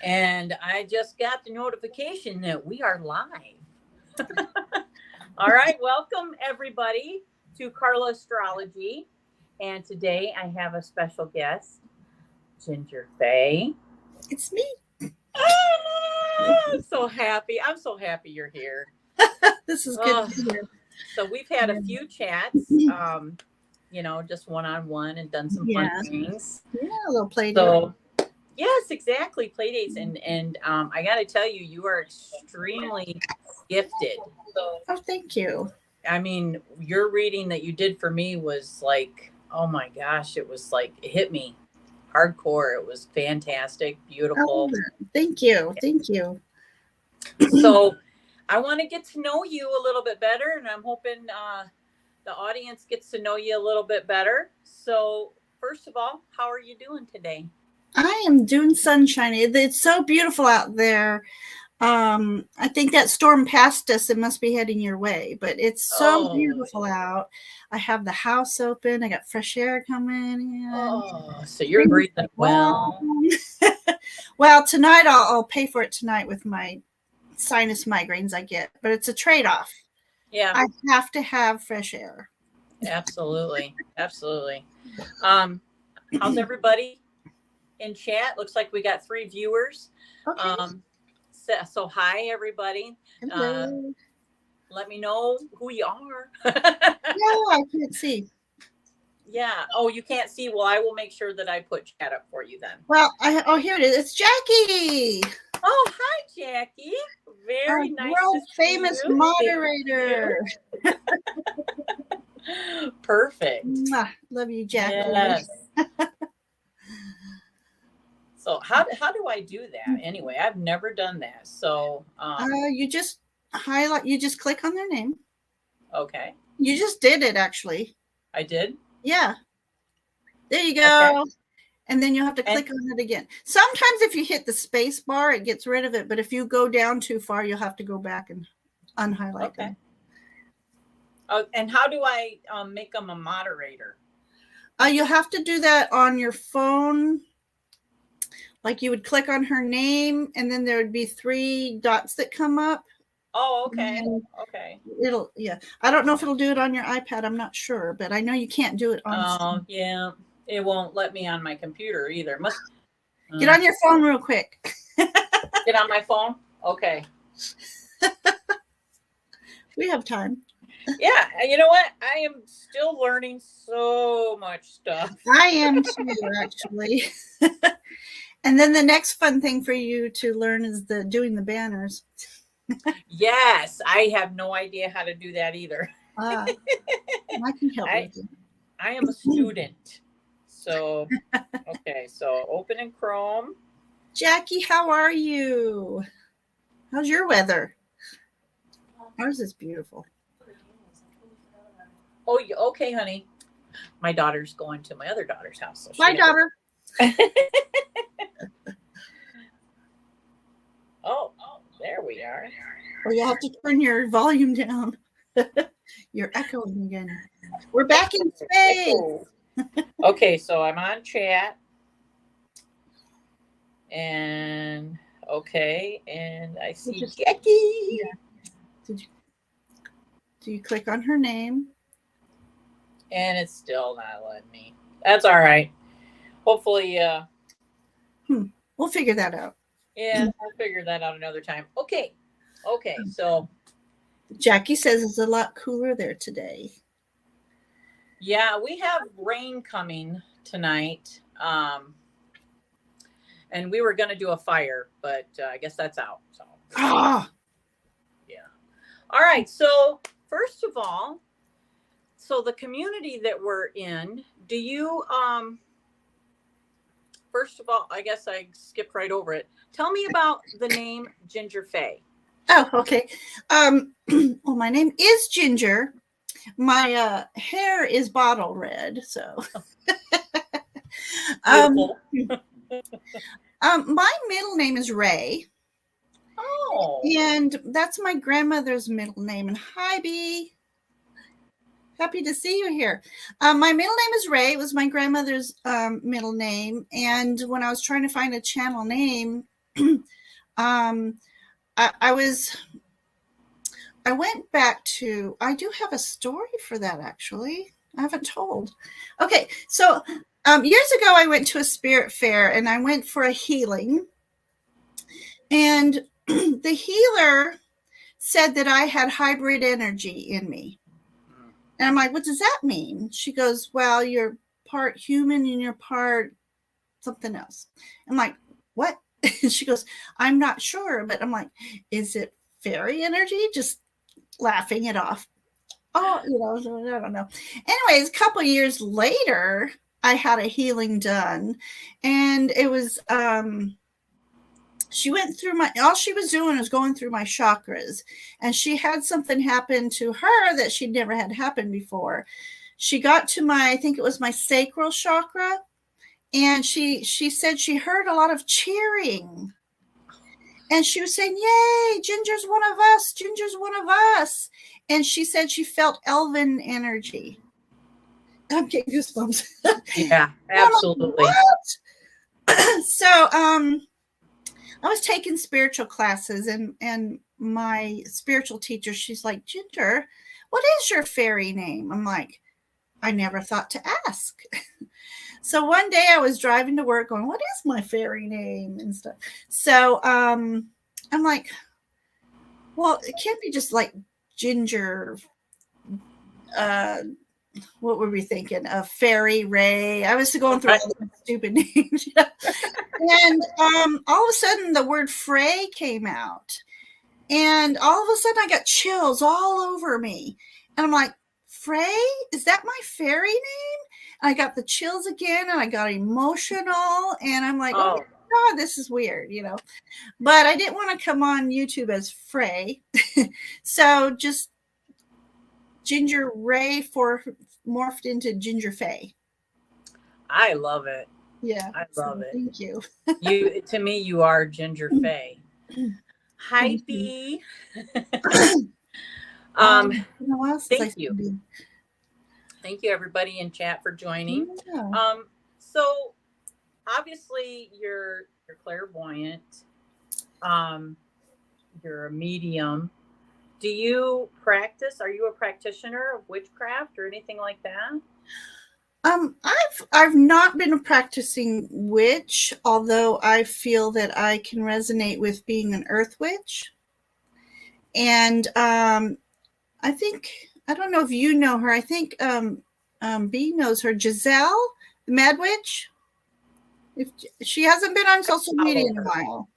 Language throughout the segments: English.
And I just got the notification that we are live. All right, welcome everybody to Carla Astrology. And today I have a special guest, Ginger Fae. It's me. So happy. I'm so happy you're here. This is good to hear. So we've had a few chats, just one-on-one and done some fun things. Yeah, a little play date. So yes, exactly. Play dates. And I got to tell you, you are extremely gifted. Oh, thank you. I mean, your reading that you did for me was like, oh my gosh, it was like, it hit me hardcore. It was fantastic, beautiful. Thank you. Thank you. So I want to get to know you a little bit better, and I'm hoping the audience gets to know you a little bit better. So first of all, how are you doing today? I am doing sunshine. It's so beautiful out there. I think that storm passed us. It must be heading your way, but it's so beautiful out. I have the house open. I got fresh air coming in. Oh, so you're breathing well. Well, tonight I'll pay for it tonight with my sinus migraines I get, but it's a trade-off. Yeah. I have to have fresh air. Absolutely. Absolutely. How's everybody in chat? Looks like we got 3 viewers. Okay. So hi everybody. Hello. Let me know who you are. No, I can't see. Yeah. Oh, you can't see. Well, I will make sure that I put chat up for you then. Well, here it is. It's Jackie. Oh, hi, Jackie. Very nice. World famous moderator. Perfect. Love you, Jackie. Yes. So how do I do that? Anyway, I've never done that. So you just highlight. You just click on their name. Okay. You just did it, actually. I did. Yeah. There you go. Okay. And then you'll have to click on it again. Sometimes if you hit the space bar, it gets rid of it. But if you go down too far, you'll have to go back and unhighlight them. Oh, and how do I make them a moderator? You'll have to do that on your phone. Like you would click on her name, and then there would be 3 dots that come up. Oh, okay. Okay. I don't know if it'll do it on your iPad. I'm not sure, but I know you can't do it on. Oh, yeah. It won't let me on my computer either. Get on your phone real quick. Get on my phone? Okay. We have time. Yeah. You know what? I am still learning so much stuff. I am too, actually. And then the next fun thing for you to learn is doing the banners. Yes. I have no idea how to do that either. I can help you. I am a student. So, okay. So open in Chrome. Jackie, how are you? How's your weather? Ours is beautiful. Oh, okay, honey. My daughter's going to my other daughter's house. So my daughter. Oh, there we are. Well, you have to turn your volume down. You're echoing again. We're back in space. Okay, so I'm on chat. And and I see Jackie. Yeah. Do you click on her name? And it's still not letting me. That's all right. Hopefully, we'll figure that out. Yeah, we'll figure that out another time. Okay, so Jackie says it's a lot cooler there today. Yeah, we have rain coming tonight. And we were going to do a fire, but I guess that's out. So. Yeah. All right. So first of all, the community that we're in, do you, first of all, I guess I skipped right over it. Tell me about the name Ginger Fae. Oh, okay. Well, my name is Ginger. My hair is bottle red, so. My middle name is Ray. Oh. And that's my grandmother's middle name. And hi, Bee. Happy to see you here. My middle name is Ray. It was my grandmother's middle name. And when I was trying to find a channel name, um, I went back to, I do have a story for that actually. I haven't told. Okay, so years ago I went to a spirit fair and I went for a healing. And the healer said that I had hybrid energy in me. And I'm like, what does that mean? She goes, well, you're part human and you're part something else. I'm like, what? She goes, I'm not sure. But I'm like, is it fairy energy? Just laughing it off. Oh, I don't know. Anyways, a couple years later, I had a healing done. And it was, she went through all she was doing was going through my chakras, and she had something happen to her that she'd never had happen before. She got to I think it was my sacral chakra, and she said she heard a lot of cheering, and she was saying, yay, Ginger's one of us, Ginger's one of us. And she said she felt elven energy. I'm getting goosebumps. Yeah, absolutely. Like, so I was taking spiritual classes, and my spiritual teacher, she's like, Ginger, what is your fairy name? I'm like, I never thought to ask. So one day I was driving to work going, what is my fairy name and stuff? So I'm like, well, it can't be just like Ginger. What were we thinking? Fairy Ray. I was going through all the stupid names. And all of a sudden the word Frey came out. And all of a sudden I got chills all over me. And I'm like, Frey? Is that my fairy name? And I got the chills again, and I got emotional. And I'm like, oh my God, this is weird, But I didn't want to come on YouTube as Frey. So just Ginger Ray morphed into Ginger Fae. I love it. Yeah, I love it. Thank you. To me, you are Ginger Fae. Hi, B. Thank you. Thank you, everybody in chat, for joining. Yeah. So obviously you're clairvoyant. You're a medium. Do you practice? Are you a practitioner of witchcraft or anything like that? I've not been a practicing witch, although I feel that I can resonate with being an earth witch. And I think, I don't know if you know her. I think B knows her, Giselle, the Mad Witch. If she hasn't been on social media in a while.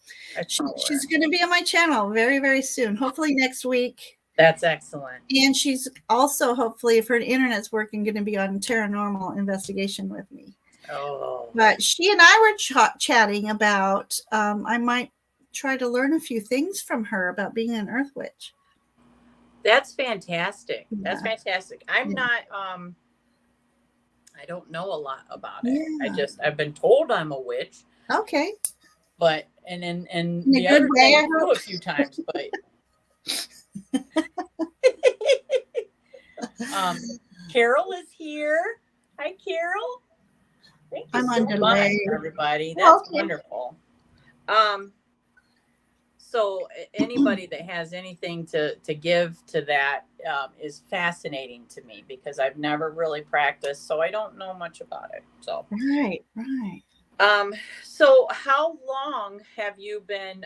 She's going to be on my channel very, very soon. Hopefully next week. That's excellent. And she's also, hopefully, if her internet's working, going to be on Paranormal Investigation with me. Oh. But she and I were chatting about, I might try to learn a few things from her about being an earth witch. That's fantastic. Yeah. That's fantastic. I'm not, I don't know a lot about it. Yeah. I've been told I'm a witch. Okay. But, and the other thing too a few times, but. Carol is here. Hi, Carol. Thank you so much, everybody. That's wonderful. So anybody that has anything to give to that is fascinating to me, because I've never really practiced, so I don't know much about it. So right. So how long have you been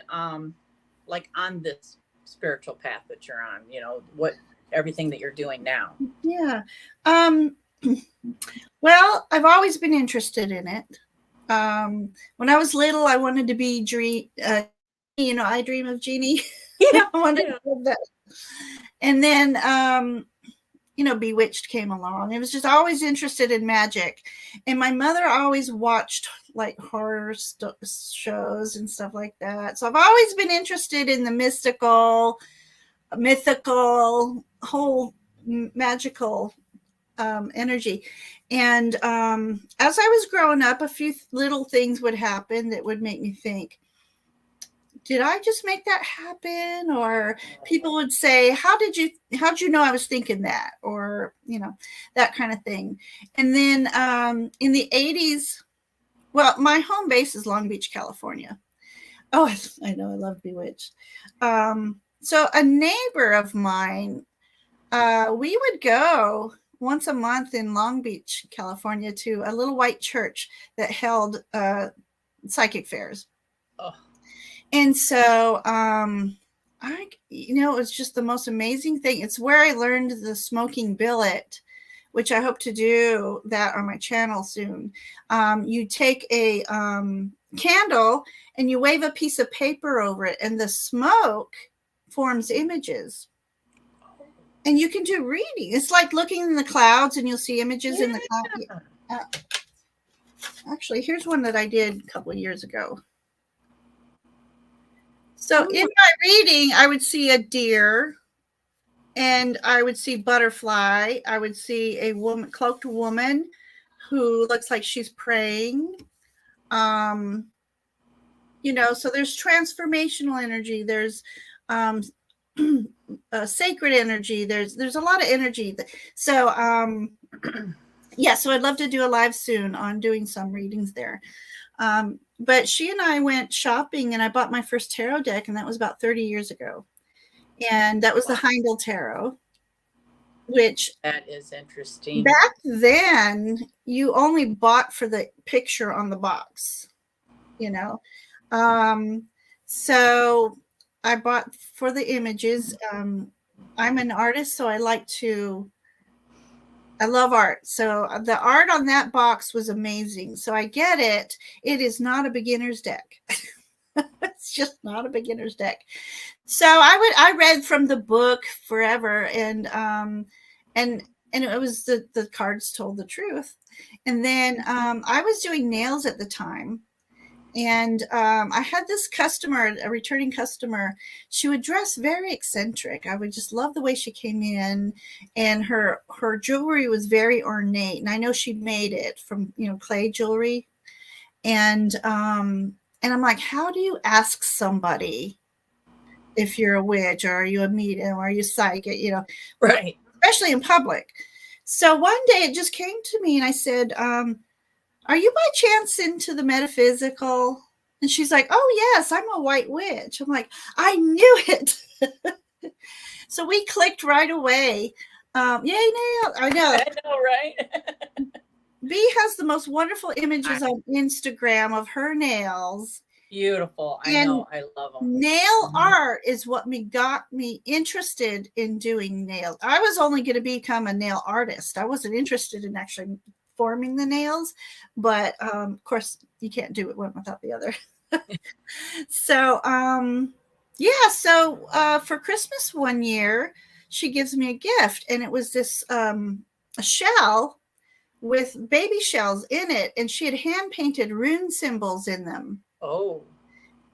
like on this spiritual path that you're on? What everything that you're doing now? Yeah. Well, I've always been interested in it. When I was little, I wanted to be I Dream of Jeannie. Yeah. I wanted to do that. And then Bewitched came along. It was just always interested in magic. And my mother always watched like horror shows and stuff like that. So I've always been interested in the mythical, whole magical energy. And as I was growing up, a few little things would happen that would make me think, did I just make that happen? Or people would say, how'd you know I was thinking that? Or, that kind of thing. And then in the 80s, well, my home base is Long Beach, California. Oh, I know. I love Bewitched. So a neighbor of mine, we would go once a month in Long Beach, California, to a little white church that held psychic fairs. Oh. And so, it was just the most amazing thing. It's where I learned the smoking billet, which I hope to do that on my channel soon. You take a candle and you wave a piece of paper over it, and the smoke forms images. And you can do reading. It's like looking in the clouds and you'll see images in the cloud. Actually, here's one that I did a couple of years ago. So in my reading, I would see a deer and I would see butterfly. I would see a woman, cloaked woman who looks like she's praying. So there's transformational energy. There's sacred energy. There's a lot of energy. So so I'd love to do a live soon on doing some readings there. But she and I went shopping and I bought my first tarot deck, and that was about 30 years ago. And that was the Heindel Tarot, which that is interesting. Back then, you only bought for the picture on the box, So I bought for the images. I'm an artist, so I love art. So the art on that box was amazing. So I get it. It is not a beginner's deck. It's just not a beginner's deck. So I read from the book forever, and it was the cards told the truth. And then I was doing nails at the time. And I had this customer, a returning customer. She would dress very eccentric. I would just love the way she came in, and her jewelry was very ornate. And I know she made it from clay jewelry. And I'm like, how do you ask somebody if you're a witch, or are you a medium, or are you psychic? Right? Especially in public. So one day it just came to me, and I said, are you by chance into the metaphysical? And she's like, oh, yes, I'm a white witch. I'm like, I knew it. So we clicked right away. Yay, nail. I know, right? B has the most wonderful images on Instagram of her nails. Beautiful. I know. I love them. Nail art is what got me interested in doing nails. I was only going to become a nail artist. I wasn't interested in actually forming the nails, but of course you can't do it one without the other. So for Christmas one year she gives me a gift, and it was this a shell with baby shells in it, and she had hand painted rune symbols in them. Oh.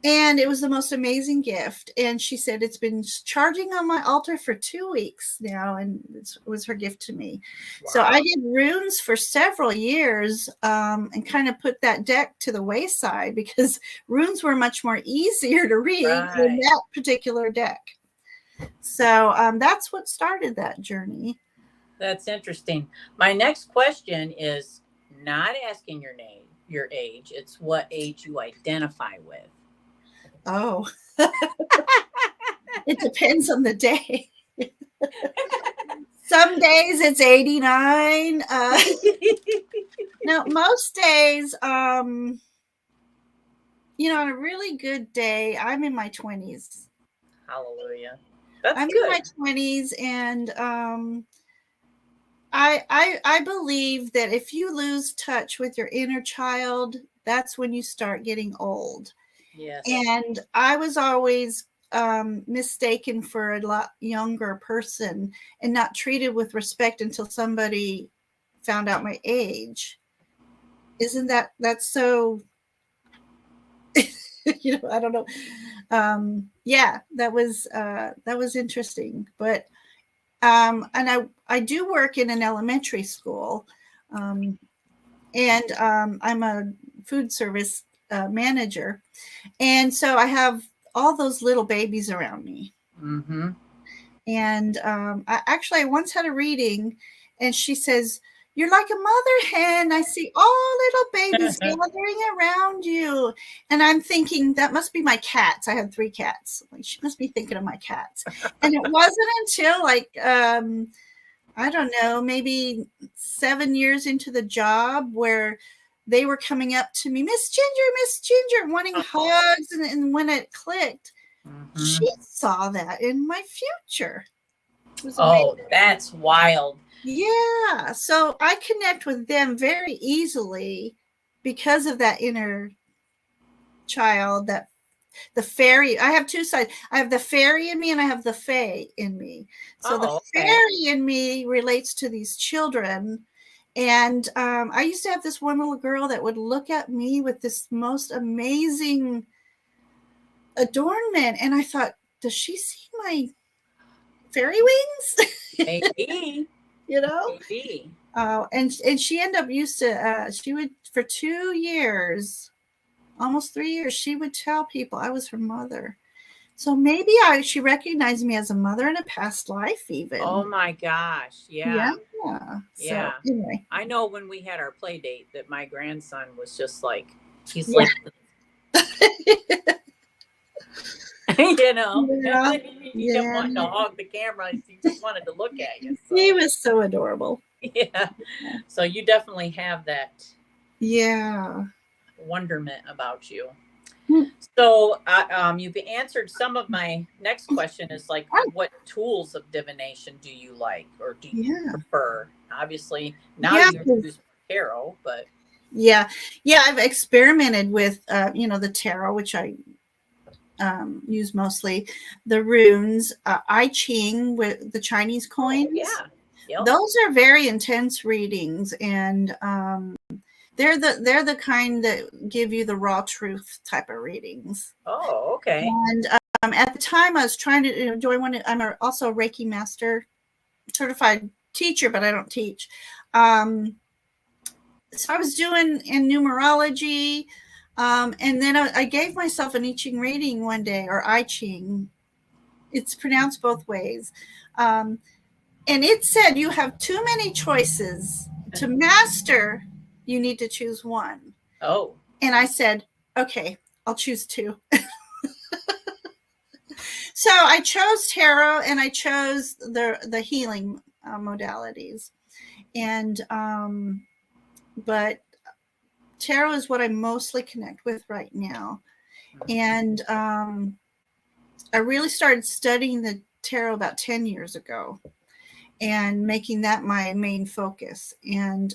And it was the most amazing gift. And she said, it's been charging on my altar for 2 weeks now. And it was her gift to me. Wow. So I did runes for several years and kind of put that deck to the wayside, because runes were much more easier to read than that particular deck. So that's what started that journey. That's interesting. My next question is not asking your name, your age. It's what age you identify with. Oh, it depends on the day. Some days it's 89. No, most days, on a really good day, I'm in my 20s. Hallelujah. That's I'm good. in my 20s, and I believe that if you lose touch with your inner child, that's when you start getting old. Yes. And I was always mistaken for a lot younger person and not treated with respect until somebody found out my age. Isn't that's so? I don't know. That was interesting. But and I do work in an elementary school, and I'm a food service manager. And so I have all those little babies around me. Mm-hmm. And I once had a reading, and she says, you're like a mother hen. I see all little babies gathering around you. And I'm thinking, that must be my cats. I had 3 cats. Like, she must be thinking of my cats. And it wasn't until like, I don't know, maybe 7 years into the job where they were coming up to me, Miss Ginger, wanting hugs. And when it clicked, she saw that in my future. Oh, that's wild. Yeah. So I connect with them very easily because of that inner child, that the fairy. I have 2 sides. I have the fairy in me and I have the fae in me. So the fairy in me relates to these children. And I used to have this one little girl that would look at me with this most amazing adornment. And I thought, does she see my fairy wings? Maybe. You know? Maybe. And she ended up used to, she would, for 2 years, almost 3 years, she would tell people I was her mother. So maybe she recognized me as a mother in a past life even. Oh my gosh. Yeah. So anyway. I know when we had our play date that my grandson was just like, he's like, you know, he didn't want to hog the camera. He just wanted to look at you. So. He was so adorable. Yeah. So you definitely have that. Yeah. Wonderment about you. So you've answered some of my next question is like, what tools of divination do you like or do you prefer? Obviously, now you use tarot, but I've experimented with the tarot, which I use mostly, the runes, I Ching with the Chinese coins. Those are very intense readings, and they're the kind that give you the raw truth type of readings. Oh, okay. And at the time, I was trying to join one. I'm also a Reiki master, certified teacher, but I don't teach. So I was doing in numerology, and then I gave myself an I Ching reading one day, or I Ching. It's pronounced both ways. And it said you have too many choices. To master, you need to choose one. Oh. And I said, okay, I'll choose 2. So I chose tarot and I chose the healing modalities. And but tarot is what I mostly connect with right now. And I really started studying the tarot about 10 years ago and making that my main focus. And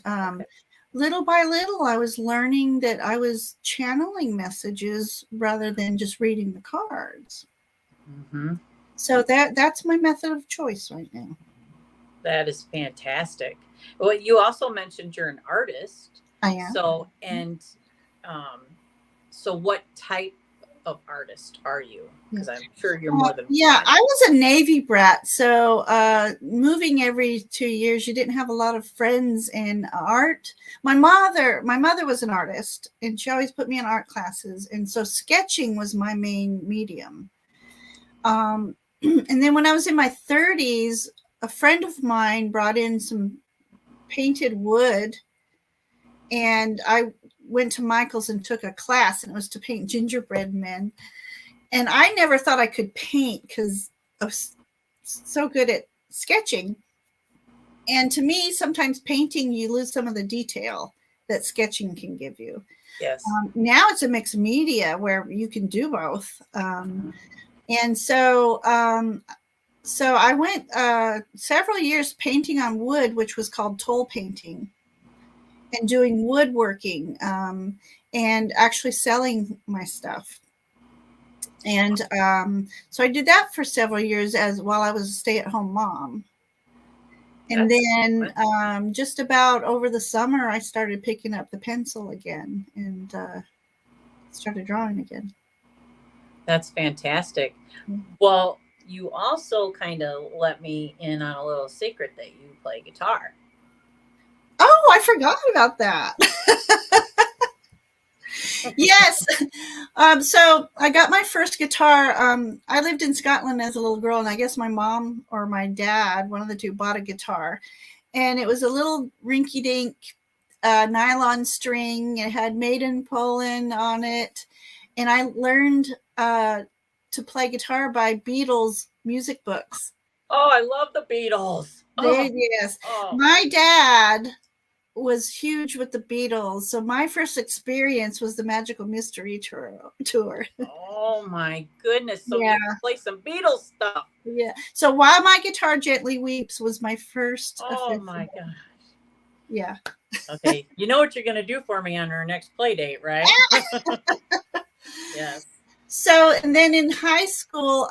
little by little, I was learning that I was channeling messages rather than just reading the cards. So that's my method of choice right now. That is fantastic. Well, you also mentioned you're an artist. I am. So, and so what type of artist are you? Because I'm sure you're more than I was a Navy brat. So moving every 2 years, you didn't have a lot of friends in art. My mother was an artist, and she always put me in art classes. And so sketching was my main medium. And then when I was in my 30s, a friend of mine brought in some painted wood, and I went to Michael's and took a class, and it was to paint gingerbread men. And I never thought I could paint because I was so good at sketching. And to me, sometimes painting, you lose some of the detail that sketching can give you. Yes. Now it's a mixed media where you can do both. And so I went several years painting on wood, which was called toll painting, and doing woodworking and actually selling my stuff. And so I did that for several years while I was a stay-at-home mom. And then just about over the summer, I started picking up the pencil again and started drawing again. That's fantastic. Well, you also kind of let me in on a little secret that you play guitar. Oh, I forgot about that. Yes. So I got my first guitar. I lived in Scotland as a little girl, and I guess my mom or my dad, one of the two, bought a guitar. and it was a little rinky-dink nylon string. It had Made in Poland on it, and I learned to play guitar by Beatles music books. Oh, I love the Beatles. Yes. My dad was huge with the Beatles, so my first experience was the Magical Mystery Tour. Oh my goodness! So Yeah. you play some Beatles stuff. Yeah. So While My Guitar Gently Weeps was my first. Oh my gosh. Yeah. Okay, you know what you're going to do for me on our next play date, right? Yes. So, and then in high school,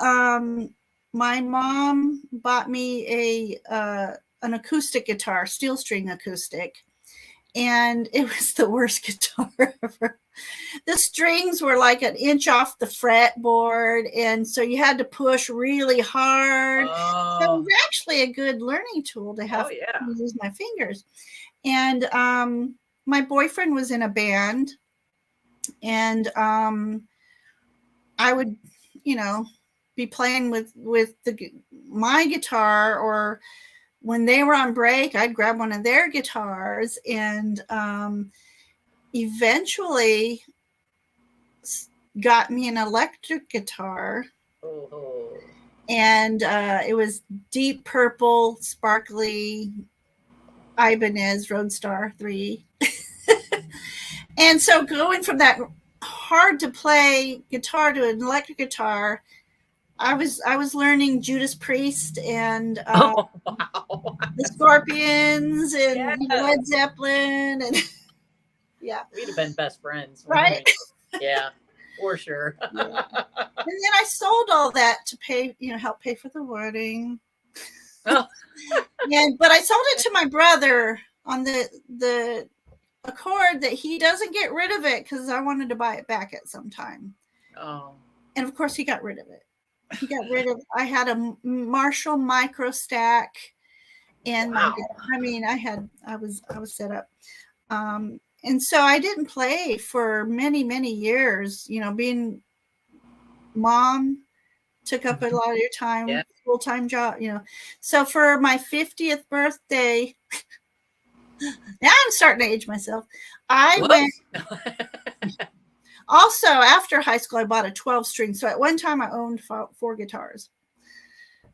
my mom bought me an acoustic guitar, steel string acoustic, and it was the worst guitar ever. The strings were like an inch off the fretboard, and so you had to push really hard. Oh. So it was actually a good learning tool to have to use my fingers. And my boyfriend was in a band, and I would, be playing with my guitar, or when they were on break, I'd grab one of their guitars, and eventually got me an electric guitar. Oh. And it was deep purple, sparkly Ibanez Roadstar 3. And so going from that hard to play guitar to an electric guitar, I was learning Judas Priest and Wow. the Scorpions and Led Zeppelin, and yeah, we'd have been best friends, right? Yeah, for sure. Yeah. And then I sold all that to pay, help pay for the wedding. Oh. But I sold it to my brother on the accord that he doesn't get rid of it, because I wanted to buy it back at some time. Oh. And of course he got rid of it. He got rid of, I had a Marshall Micro Stack, and wow. I was set up. And so I didn't play for many, many years, being mom took up a lot of your time, full-time job, So for my 50th birthday, now I'm starting to age myself. I went. Also, after high school, I bought a 12-string. So at one time, I owned 4 guitars.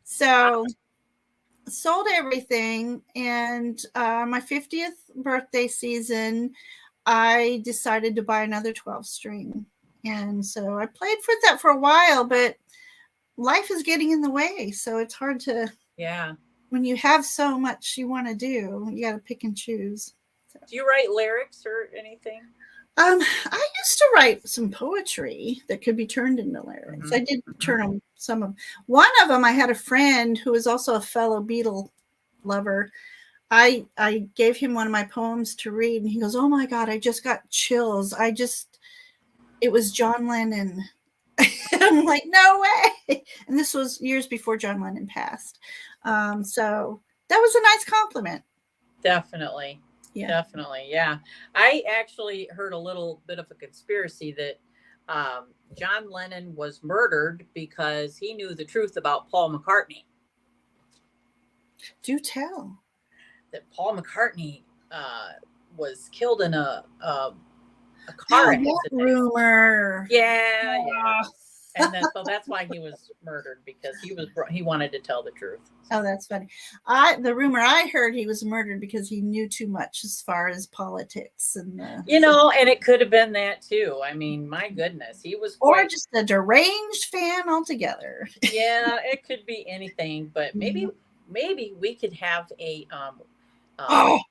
So sold everything, and my 50th birthday season, I decided to buy another 12-string. And so I played with that for a while, but life is getting in the way. So it's hard to, when you have so much you want to do, you got to pick and choose. So. Do you write lyrics or anything? I used to write some poetry that could be turned into lyrics. Mm-hmm. I did turn some of. One of them, I had a friend who was also a fellow Beatle lover. I gave him one of my poems to read, and he goes, "Oh my God, I just got chills. It was John Lennon." I'm like, "No way!" And this was years before John Lennon passed. So that was a nice compliment. Definitely. Yeah. Definitely. Yeah. I actually heard a little bit of a conspiracy that John Lennon was murdered because he knew the truth about Paul McCartney. Do tell. That Paul McCartney was killed in a car accident. Rumor. Yeah. And then, so that's why he was murdered, because he wanted to tell the truth. Oh, that's funny. The rumor I heard, he was murdered because he knew too much as far as politics and and it could have been that too. I mean, my goodness, he was or just a deranged fan altogether. Yeah, it could be anything, but maybe we could have a girl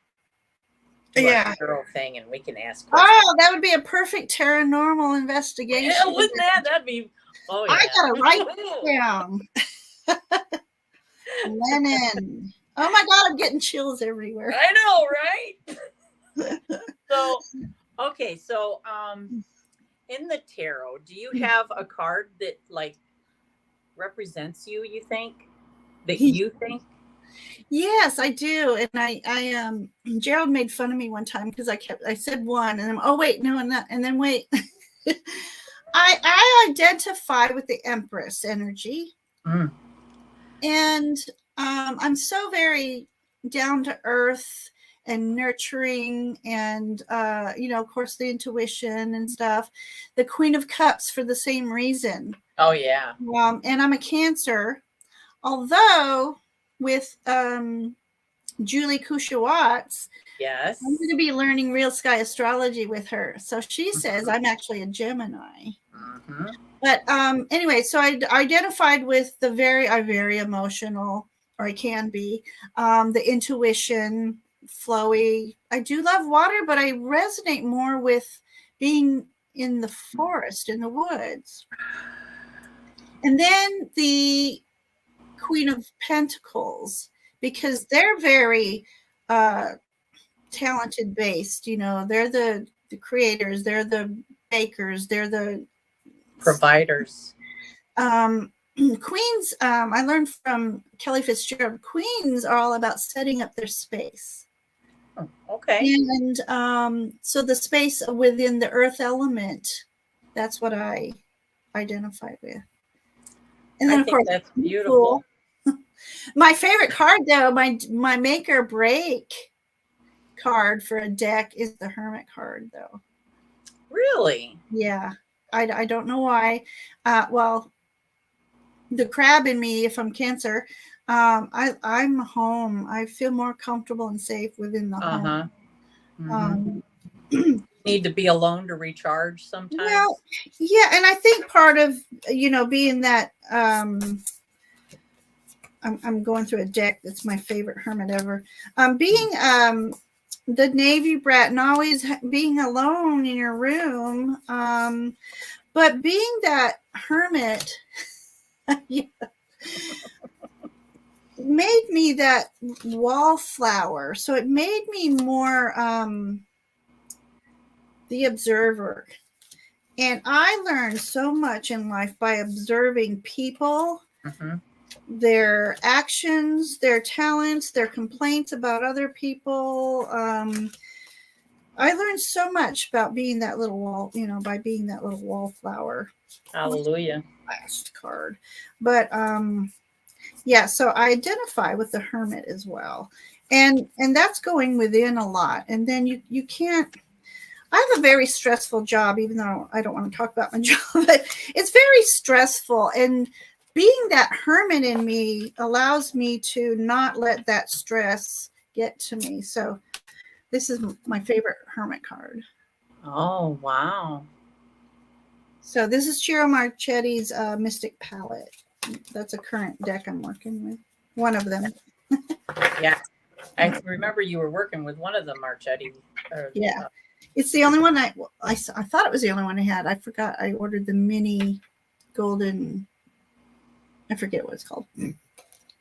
thing, and we can ask questions. Oh, that would be a perfect paranormal investigation. Yeah, wouldn't that'd be. Oh, yeah. I gotta write it down. Lennon. Oh my God, I'm getting chills everywhere. I know, right? So in the tarot, do you have a card that like represents you? You think that you think? Yes, I do. And I Gerald made fun of me one time because I said one, and then wait, no, and then wait. I identify with the Empress energy. And I'm so very down to earth and nurturing, and of course the intuition and stuff. The Queen of Cups for the same reason. Oh yeah. And I'm a Cancer, although with Julie Kushawatz, Yes. I'm going to be learning Real Sky Astrology with her. So she says I'm actually a Gemini. Mm-hmm. But anyway, so I identified with the very emotional, or I can be, the intuition, flowy. I do love water, but I resonate more with being in the forest, in the woods. And then the Queen of Pentacles, because they're very talented based. They're the creators, they're the bakers, they're the providers. Queens, I learned from Kelly Fitzgerald, queens are all about setting up their space. Oh, okay. And so the space within the earth element, that's what I identify with. And then, I of think course, that's beautiful. My favorite card, though, my make or break card for a deck is the Hermit card, though. Really? Yeah. I don't know why. Well, the crab in me, if I'm Cancer, I'm home. I feel more comfortable and safe within the home. Mm-hmm. Need to be alone to recharge sometimes. Well, yeah, and I think part of being that I'm going through a deck that's my favorite hermit ever. Being the Navy brat and always being alone in your room, but being that hermit. Yeah, made me that wallflower, so it made me more the observer. And I learned so much in life by observing people, their actions, their talents, their complaints about other people. I learned so much about being that little wall, by being that little wallflower. Hallelujah. Last card. But yeah, so I identify with the Hermit as well. And that's going within a lot. And then you can't, I have a very stressful job, even though I don't want to talk about my job, but it's very stressful. And being that hermit in me allows me to not let that stress get to me. So this is my favorite hermit card. Oh, wow. So this is Ciro Marchetti's Mystic Palette. That's a current deck I'm working with. One of them. Yeah. I remember you were working with one of the Marchetti. Yeah. It's the only one I thought it was the only one I had. I forgot. I ordered the mini golden. I forget what it's called.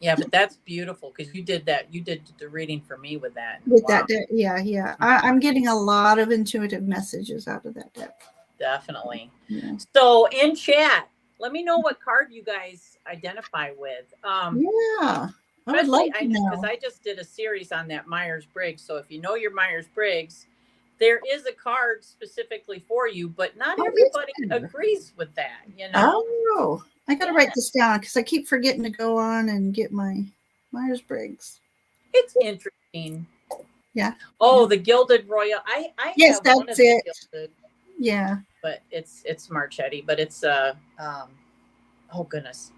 Yeah, but that's beautiful because you did that. You did the reading for me with that. With that deck. Yeah. I'm getting a lot of intuitive messages out of that deck. Definitely. Yeah. So in chat, let me know what card you guys identify with. Yeah. I would love to know. Because I just did a series on that Myers-Briggs. So if you know your Myers-Briggs, there is a card specifically for you, but not everybody agrees with that, Oh, I got to write this down because I keep forgetting to go on and get my Myers-Briggs. It's interesting. Yeah. Oh, the Gilded Royal. I yes, have that's one of it. the Gilded. Yeah. But it's Marchetti, but it's oh goodness.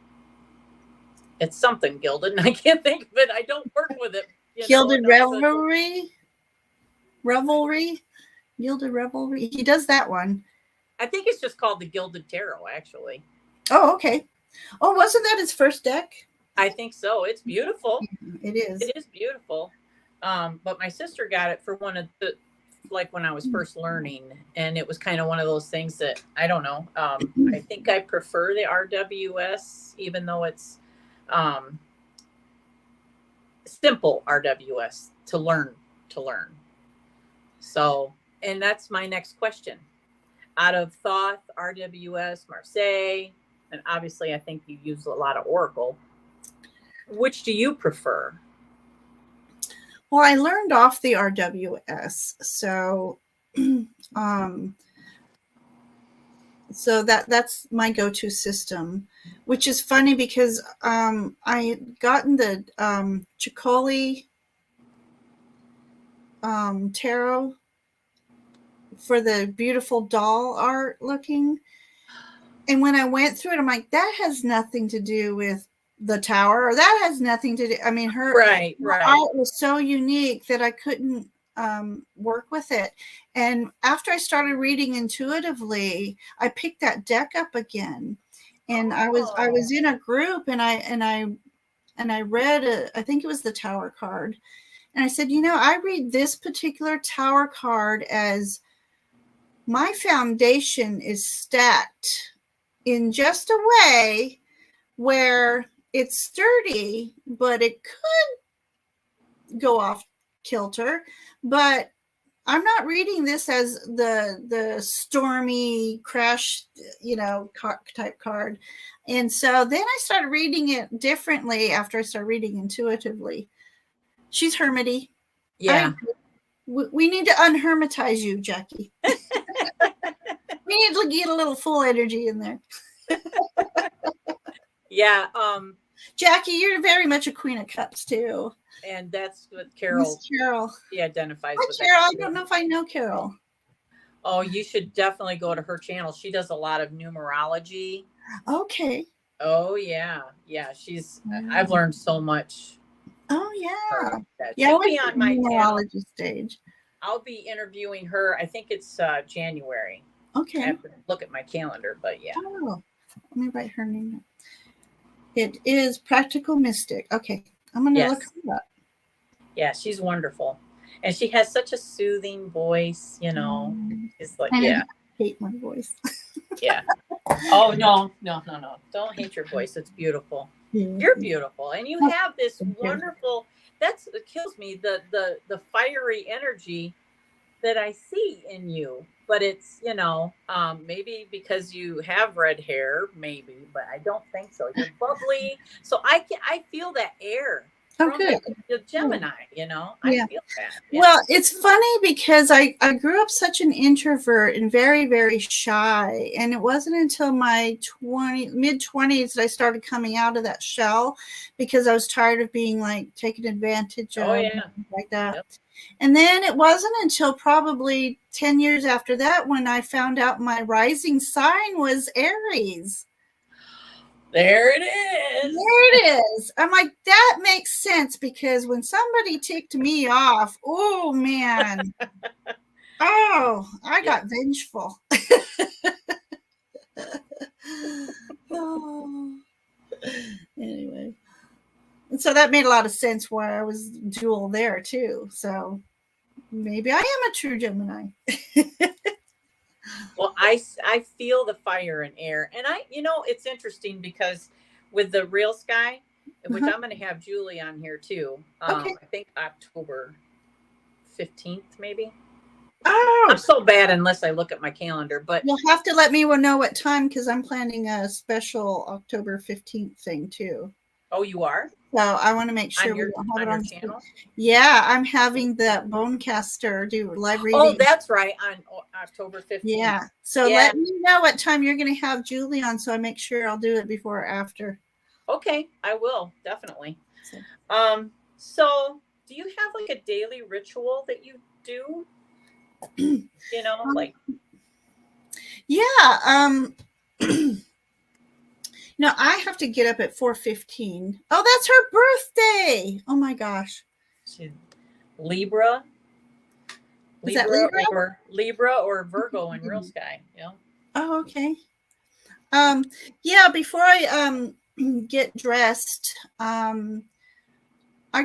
It's something gilded, and I can't think of it. I don't work with it. Gilded Revelry? Gilded Revelry. He does that one. I think it's just called the Gilded Tarot, actually. Oh, okay. Oh, wasn't that his first deck? I think so. It's beautiful. It is. It is beautiful. But my sister got it for one of the, like when I was first learning, and it was kind of one of those things that I don't know. I think I prefer the RWS, even though it's simple RWS to learn. So, and that's my next question. Out of Thoth, RWS, Marseille, and obviously I think you use a lot of Oracle. Which do you prefer? Well, I learned off the RWS, so so that's my go-to system, which is funny because I gotten the Chicoli tarot for the beautiful doll art looking. And when I went through it, I'm like, that has nothing to do with the tower, or that has nothing to do. I mean, her Right. art was so unique that I couldn't work with it. And after I started reading intuitively, I picked that deck up again. And I was in a group, and I read I think it was the tower card. And I said, I read this particular tower card as my foundation is stacked in just a way where it's sturdy, but it could go off kilter. But I'm not reading this as the stormy crash, type card. And so then I started reading it differently after I started reading intuitively. She's hermity. Yeah. We need to unhermitize you, Jackie. We need to get a little full energy in there. Yeah. Jackie, you're very much a Queen of Cups too. And that's what Carol. Carol. She identifies with. Carol, I don't know if I know Carol. Oh, you should definitely go to her channel. She does a lot of numerology. Okay. Oh yeah. She's. I've learned so much. Oh yeah. She'll be on my numerology stage. I'll be interviewing her. I think it's January. Okay. I have to look at my calendar, but yeah. Oh, let me write her name. It is Practical Mystic. Okay, I'm going to look her up. Yeah, she's wonderful, and she has such a soothing voice. It's like I hate my voice. Yeah. Oh no! Don't hate your voice. It's beautiful. Yeah. You're beautiful, and you have this wonderful. That's what kills me. The fiery energy that I see in you, but it's maybe because you have red hair, maybe, but I don't think so. You're bubbly, so I feel that air. Oh, good. The Gemini, I feel that. Yeah. Well, it's funny because I grew up such an introvert and very, very shy. And it wasn't until my mid-20s that I started coming out of that shell, because I was tired of being taken advantage of. Like that. Yep. And then it wasn't until probably 10 years after that when I found out my rising sign was Aries. There it is. There it is. I'm like, that makes sense, because when somebody ticked me off, oh man, I got vengeful. Anyway, and so that made a lot of sense why I was dual there too. So maybe I am a true Gemini. Well, I feel the fire and air, and it's interesting because with the Real Sky, which I'm going to have Julie on here too. I think October 15th, maybe. Oh, I'm so bad unless I look at my calendar, but you'll have to let me know what time, because I'm planning a special October 15th thing too. Oh, you are? So I want to make sure on your channel. Yeah, I'm having the Bonecaster do live reading. Oh, that's right, on October 15th. Yeah. So let me know what time you're going to have Julie on, so I make sure I'll do it before or after. Okay, I will definitely. So do you have a daily ritual that you do? Yeah. No, I have to get up at 4:15. Oh, that's her birthday. Oh my gosh. Libra. Is that Libra? Or Libra or Virgo in Real Sky. Yeah. Oh, okay. Yeah, before I get dressed, I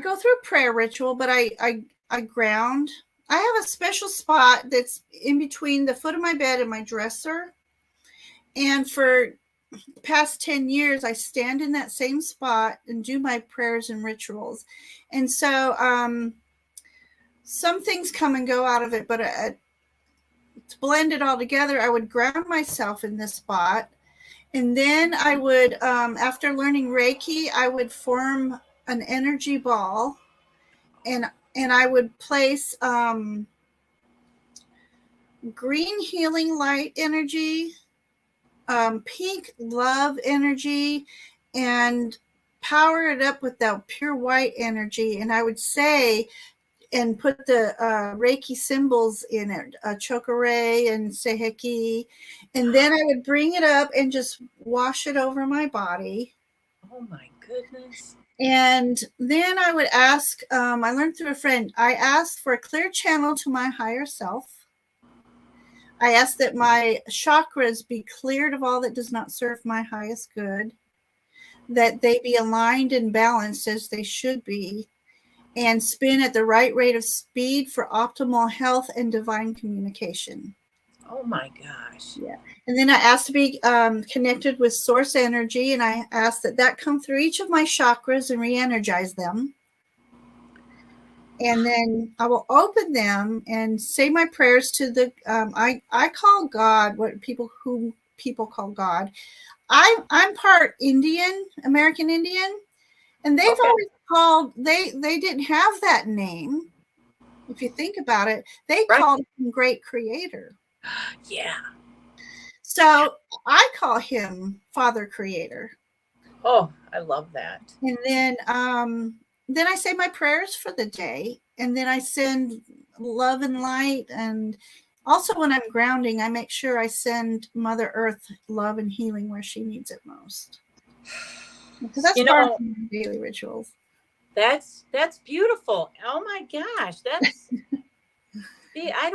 go through a prayer ritual, but I ground. I have a special spot that's in between the foot of my bed and my dresser. And for the past 10 years, I stand in that same spot and do my prayers and rituals. And so some things come and go out of it, but to blend it all together, I would ground myself in this spot. And then I would, after learning Reiki, I would form an energy ball, and I would place green healing light energy, pink love energy, and power it up with that pure white energy. And I would say, and put the Reiki symbols in it, Chokure and Seiheki. And then I would bring it up and just wash it over my body. Oh my goodness. And then I would ask, I learned through a friend, I asked for a clear channel to my higher self. I asked that my chakras be cleared of all that does not serve my highest good, that they be aligned and balanced as they should be, and spin at the right rate of speed for optimal health and divine communication. Oh my gosh. Yeah. And then I asked to be connected with source energy, and I asked that come through each of my chakras and re-energize them. And then I will open them and say my prayers to the I call God what people call God. I'm part Indian, American Indian, and they've always called they didn't have that name. If you think about it, they called him Great Creator. Yeah. So I call him Father Creator. Oh, I love that. And then I say my prayers for the day, and then I send love and light. And also when I'm grounding, I make sure I send Mother Earth love and healing where she needs it most. Because that's part of my daily rituals. That's beautiful. Oh my gosh. That's see, I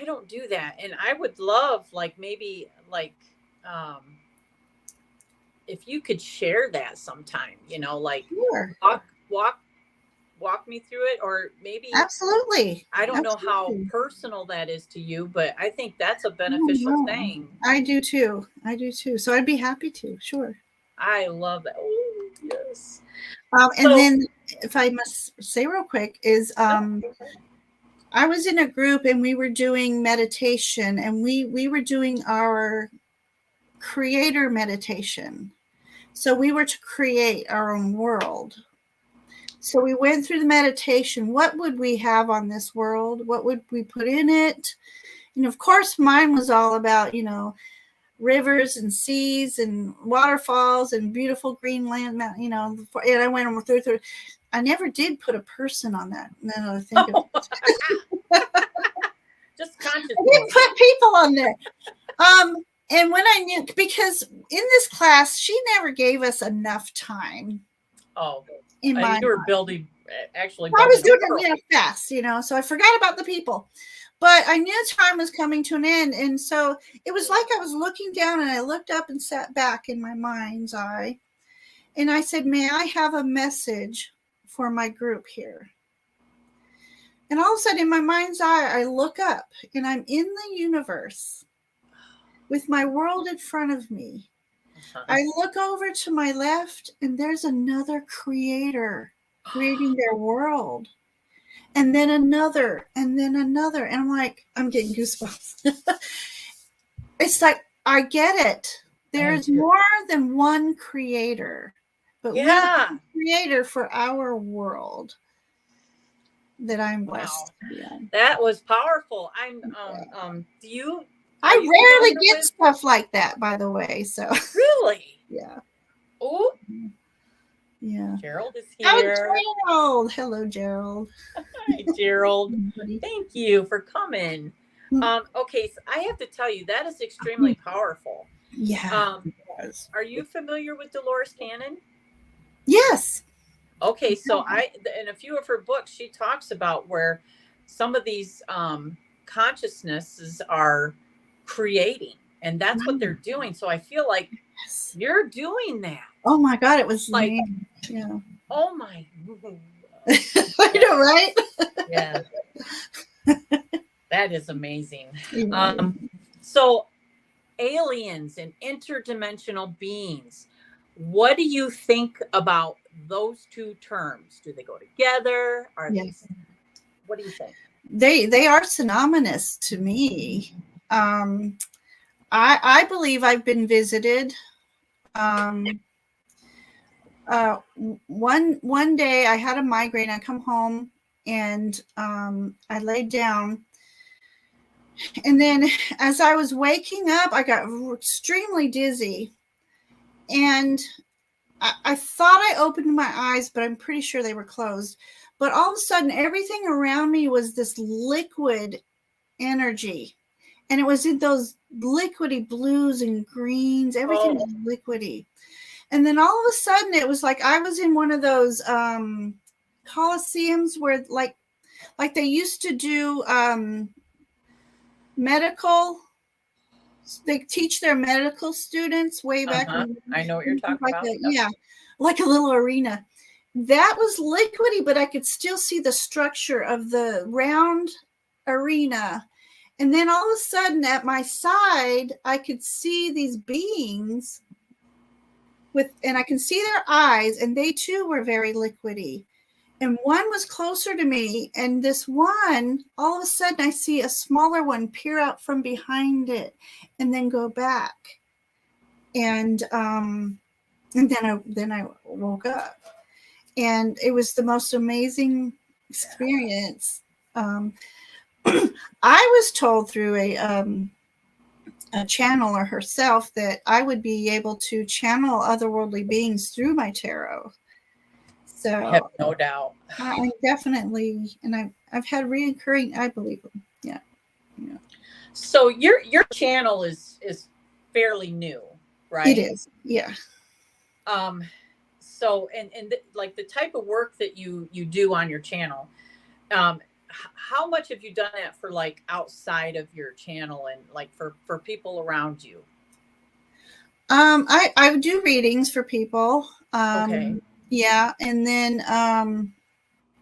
don't do that. And I would love maybe if you could share that sometime, sure. walk me through it, or maybe absolutely. I don't know how personal that is to you, but I think that's a beneficial thing. I do too. So I'd be happy to. Sure. I love that. Oh, yes. And then if I must say real quick is I was in a group and we were doing meditation, and we were doing our creator meditation. So we were to create our own world. So we went through the meditation. What would we have on this world? What would we put in it? And of course, mine was all about, rivers and seas and waterfalls and beautiful green land, and I went through. I never did put a person on that. Now I think of it. Just consciously. I didn't put people on there. And when I knew, because in this class, she never gave us enough time. Oh, in my you were building, actually. I was doing it fast, so I forgot about the people. But I knew time was coming to an end. And so it was like I was looking down, and I looked up and sat back in my mind's eye. And I said, may I have a message for my group here? And all of a sudden in my mind's eye, I look up and I'm in the universe with my world in front of me. I look over to my left, and there's another creator creating their world. And then another, and then another. And I'm like, I'm getting goosebumps. It's like, I get it. There's more than one creator. But we're the creator for our world that I'm blessed to be on. That was powerful. I rarely get stuff like that, by the way. So really? Yeah. Oh. Yeah. Gerald is here. Oh, Gerald. Hello, Gerald. Hi, Gerald. Thank you for coming. Okay, so I have to tell you, that is extremely powerful. Yeah. Are you familiar with Dolores Cannon? Yes. Okay, so in a few of her books, she talks about where some of these consciousnesses are creating, and that's what they're doing. So I feel like you're doing that. Oh my God, it was like, yeah. Oh my. I know, right? Yeah. That is amazing. So aliens and interdimensional beings, what do you think about those two terms? Do they go together? What do you think? They are synonymous to me. I believe I've been visited. One day I had a migraine. I come home and I laid down. And then as I was waking up, I got extremely dizzy. And I thought I opened my eyes, but I'm pretty sure they were closed. but all of a sudden everything around me was this liquid energy, and it was in those liquidy blues and greens. Everything was liquidy. And then all of a sudden it was like I was in one of those coliseums where like they used to do medical, they teach their medical students way back. I know what you're talking about. Yeah, like a little arena. That was liquidy, but I could still see the structure of the round arena. And then all of a sudden at my side, I could see these beings and I can see their eyes, and they too were very liquidy. And one was closer to me, and this one, all of a sudden I see a smaller one peer out from behind it and then go back. And then I woke up, and it was the most amazing experience. I was told through a channeler herself that I would be able to channel otherworldly beings through my tarot. So I have no doubt. I definitely, and I've had reoccurring, I believe them. Yeah. So your channel is fairly new, right? It is. Yeah. So like the type of work that you do on your channel, how much have you done that for, like, outside of your channel and like for people around you? I do readings for people. Okay. Yeah, and then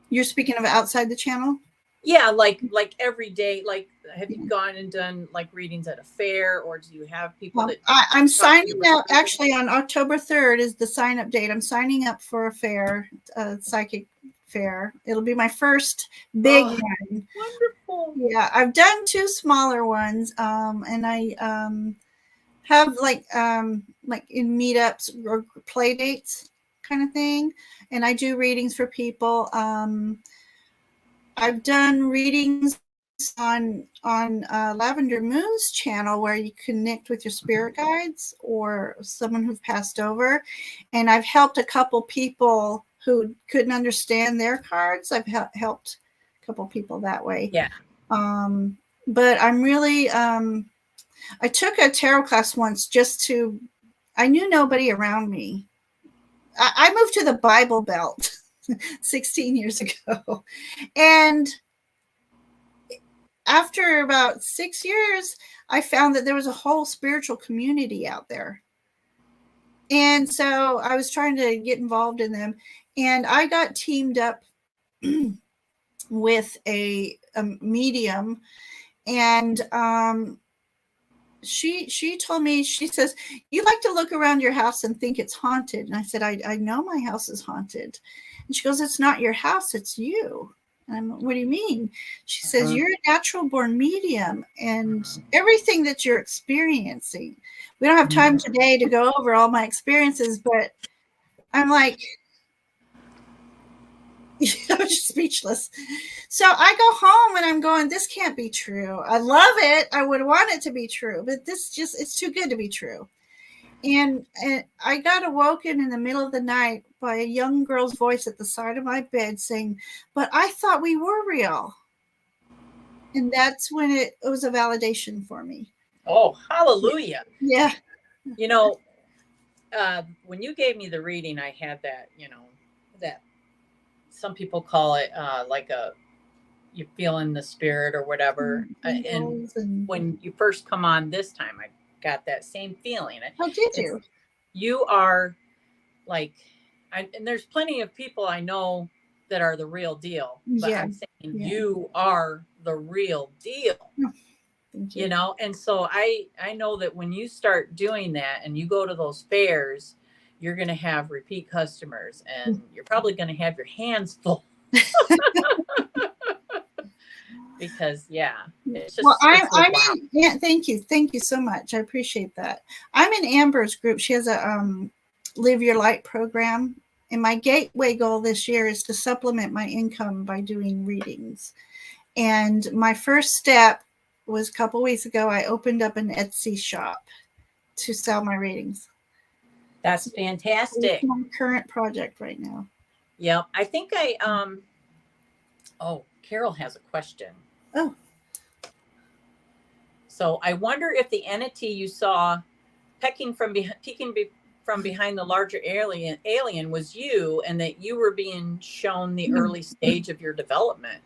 you're speaking of outside the channel? Yeah, like every day. Like, have you gone and done like readings at a fair, or do you have people that I'm signing up? Actually, on October 3rd is the sign up date. I'm signing up for a fair, psychic fair. It'll be my first big one. Wonderful. Yeah, I've done 2 smaller ones, and I have like in meetups or play dates kind of thing, and I do readings for people. I've done readings on Lavender Moon's channel where you connect with your spirit guides or someone who's passed over, and I've helped a couple people who couldn't understand their cards. I've helped a couple people that way. Yeah. But I'm really I took a tarot class once I knew nobody around me. I moved to the Bible Belt 16 years ago. And after about 6 years, I found that there was a whole spiritual community out there. And so I was trying to get involved in them. And I got teamed up with a medium. And she told me, she says, you like to look around your house and think it's haunted. And I said, I know my house is haunted. And she goes, it's not your house, it's you. And what do you mean? She says, you're a natural born medium, and everything that you're experiencing. We don't have time today to go over all my experiences, but I'm like, I was just speechless. So I go home and I'm going, this can't be true. I love it. I would want it to be true, but it's too good to be true. And I got awoken in the middle of the night by a young girl's voice at the side of my bed saying, but I thought we were real. And that's when it was a validation for me. Oh, hallelujah. Yeah. When you gave me the reading, I had that, that some people call it like you feel in the spirit or whatever. And when you first come on this time, I got that same feeling. Oh, did you? You are like, and there's plenty of people I know that are the real deal, but I'm saying you are the real deal. And so I know that when you start doing that and you go to those fairs, you're going to have repeat customers, and you're probably going to have your hands full. Because it's just, thank you so much. I appreciate that. I'm in Amber's group. She has a Live Your Light program, and my gateway goal this year is to supplement my income by doing readings. And my first step was a couple weeks ago. I opened up an Etsy shop to sell my readings. That's fantastic. It's my current project right now. Yeah, I think Oh, Carol has a question. Oh. So I wonder if the entity you saw peeking from behind the larger alien was you, and that you were being shown the early stage of your development.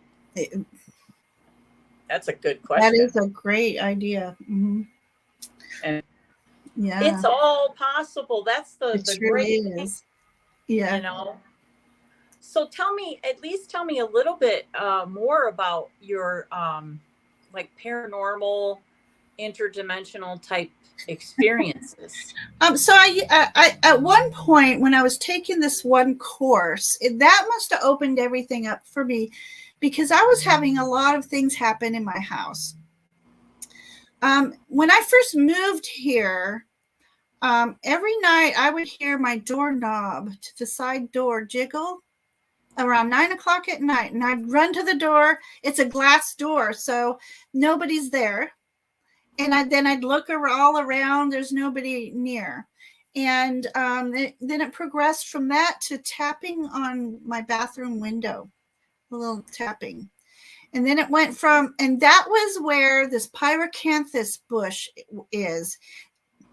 That's a good question. That is a great idea. Mm-hmm. And yeah, it's all possible. That's the really great thing, is. Yeah. you know. So tell me a little bit more about your like paranormal, interdimensional type experiences. So I at one point when I was taking this one course, that must have opened everything up for me, because I was having a lot of things happen in my house. When I first moved here, every night I would hear my doorknob to the side door jiggle around 9 o'clock at night, and I'd run to the door. It's a glass door, so nobody's there. And then I'd look all around. There's nobody near. And then it progressed from that to tapping on my bathroom window, a little tapping. And then it went from, and that was where this pyrocanthus bush is.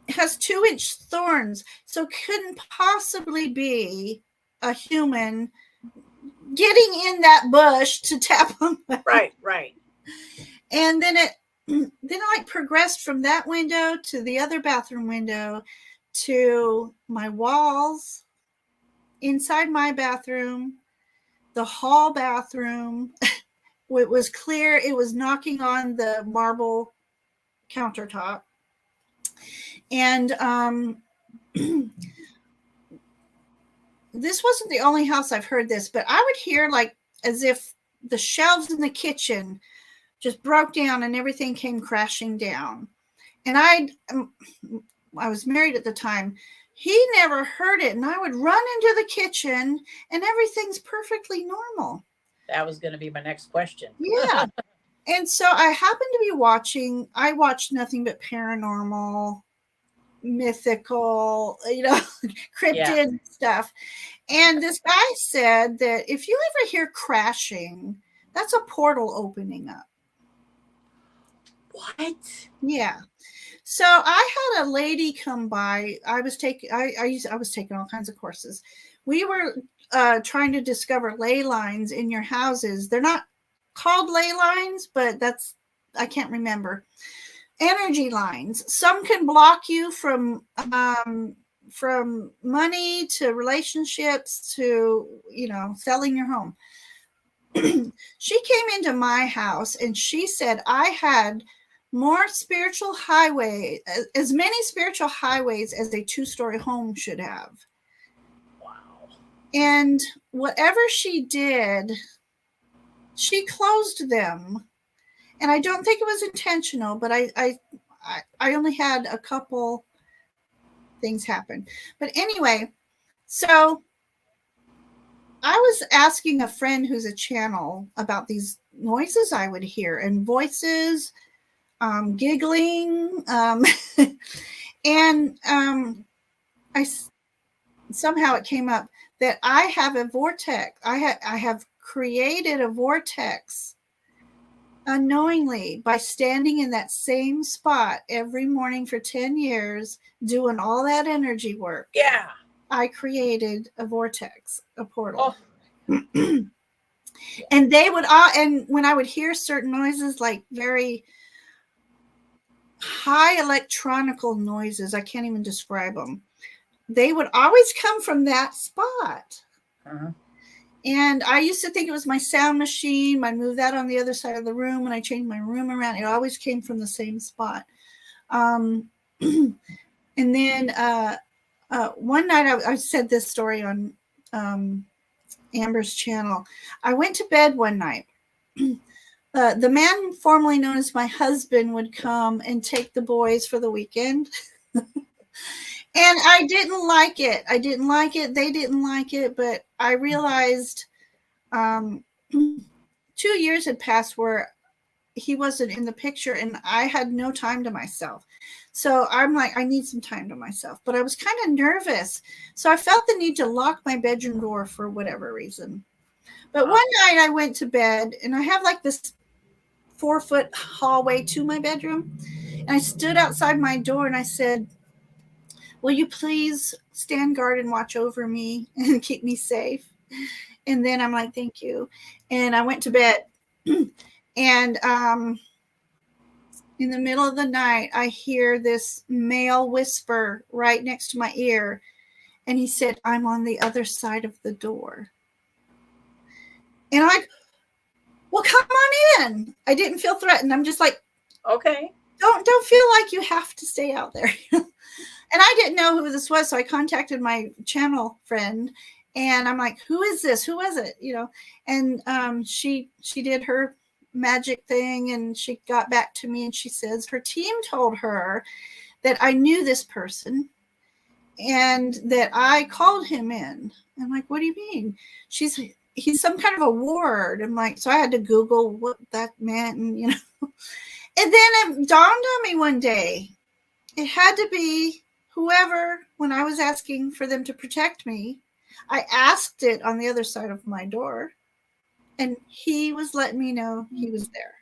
It has 2-inch thorns, so couldn't possibly be a human getting in that bush to tap on. Right. And then I like progressed from that window to the other bathroom window to my walls inside my bathroom, the hall bathroom. It was clear. It was knocking on the marble countertop. And this wasn't the only house I've heard this, but I would hear like as if the shelves in the kitchen just broke down and everything came crashing down. And I was married at the time. He never heard it. And I would run into the kitchen and everything's perfectly normal. That was going to be my next question. Yeah. And so I happened to be watching, I watched nothing but paranormal, mythical, cryptid stuff. And this guy said that if you ever hear crashing, that's a portal opening up. What? Yeah. So I had a lady come by. I was taking all kinds of courses. We were trying to discover ley lines in your houses. They're not called ley lines, but I can't remember. Energy lines. Some can block you from money to relationships to, selling your home. She came into my house and she said I had more spiritual highway, as many spiritual highways as a 2-story home should have. Wow. And whatever she did, she closed them. And I don't think it was intentional, but I only had a couple things happen. But anyway, so I was asking a friend who's a channel about these noises I would hear and voices, giggling, and somehow it came up that I have a vortex. I have created a vortex unknowingly by standing in that same spot every morning for 10 years, doing all that energy work. Yeah. I created a vortex, a portal. Oh. And they would and when I would hear certain noises, like very high electronical noises, I can't even describe them, they would always come from that spot. Uh-huh. And I used to think it was my sound machine. I'd move that on the other side of the room when I changed my room around. It always came from the same spot. And then one night I said this story on Amber's channel. I went to bed one night. The man formerly known as my husband would come and take the boys for the weekend. And I didn't like it. They didn't like it. But I realized 2 years had passed where he wasn't in the picture and I had no time to myself. So I'm like, I need some time to myself. But I was kind of nervous. So I felt the need to lock my bedroom door for whatever reason. But one night I went to bed, and I have like this 4-foot hallway to my bedroom. And I stood outside my door and I said, will you please stand guard and watch over me and keep me safe? And then I'm like, thank you. And I went to bed. And in the middle of the night, I hear this male whisper right next to my ear. And he said, I'm on the other side of the door. And I'm like, well, come on in. I didn't feel threatened. I'm just like, okay. Don't feel like you have to stay out there. And I didn't know who this was. So I contacted my channel friend and I'm like, who is this? Who is it? You know? And she did her magic thing and she got back to me and she says her team told her that I knew this person and that I called him in. I'm like, what do you mean? He's some kind of a ward. I'm like, so I had to Google what that meant, and you know. And then it dawned on me one day, it had to be whoever, when I was asking for them to protect me, I asked it on the other side of my door, and he was letting me know he was there.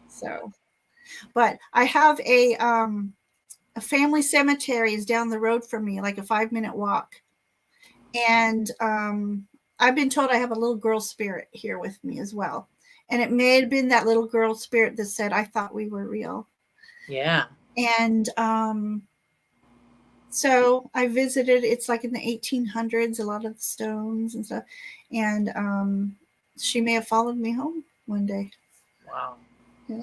So, but I have a family cemetery is down the road from me, like a 5-minute walk. And I've been told I have a little girl spirit here with me as well. And it may have been that little girl spirit that said, I thought we were real. Yeah. And so I visited, it's like in the 1800s, a lot of the stones and stuff. And she may have followed me home one day. Wow. Yeah.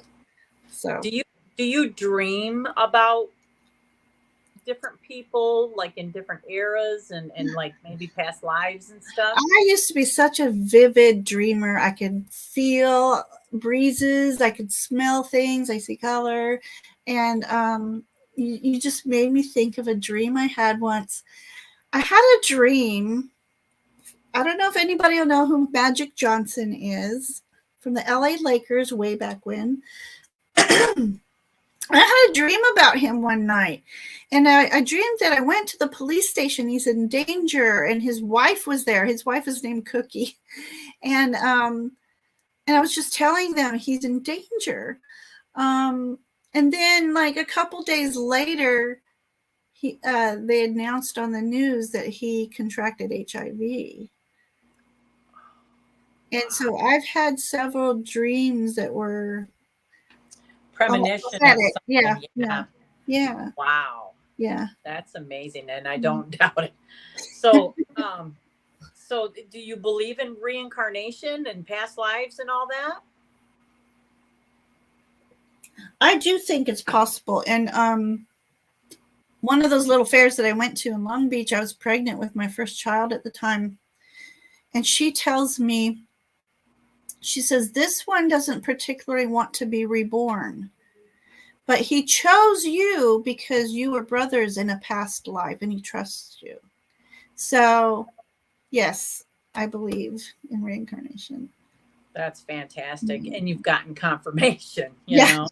So do you dream about different people, like in different eras and like maybe past lives and stuff? I used to be such a vivid dreamer. I could feel breezes. I could smell things. I see color. And you just made me think of a dream I had once. I had a dream. I don't know if anybody will know who Magic Johnson is, from the LA Lakers way back when. I had a dream about him one night, and I dreamed that I went to the police station. He's in danger, and his wife was there. His wife is named Cookie, and I was just telling them he's in danger. And then, like a couple days later, they announced on the news that he contracted HIV. And so I've had several dreams that were premonition. Yeah. Wow. Yeah. That's amazing. And I don't doubt it. So, so do you believe in reincarnation and past lives and all that? I do think it's possible. And one of those little fairs that I went to in Long Beach, I was pregnant with my first child at the time. And she tells me, she says, this one doesn't particularly want to be reborn, but he chose you because you were brothers in a past life and he trusts you. So, yes, I believe in reincarnation. That's fantastic. Mm-hmm. And you've gotten confirmation, you know?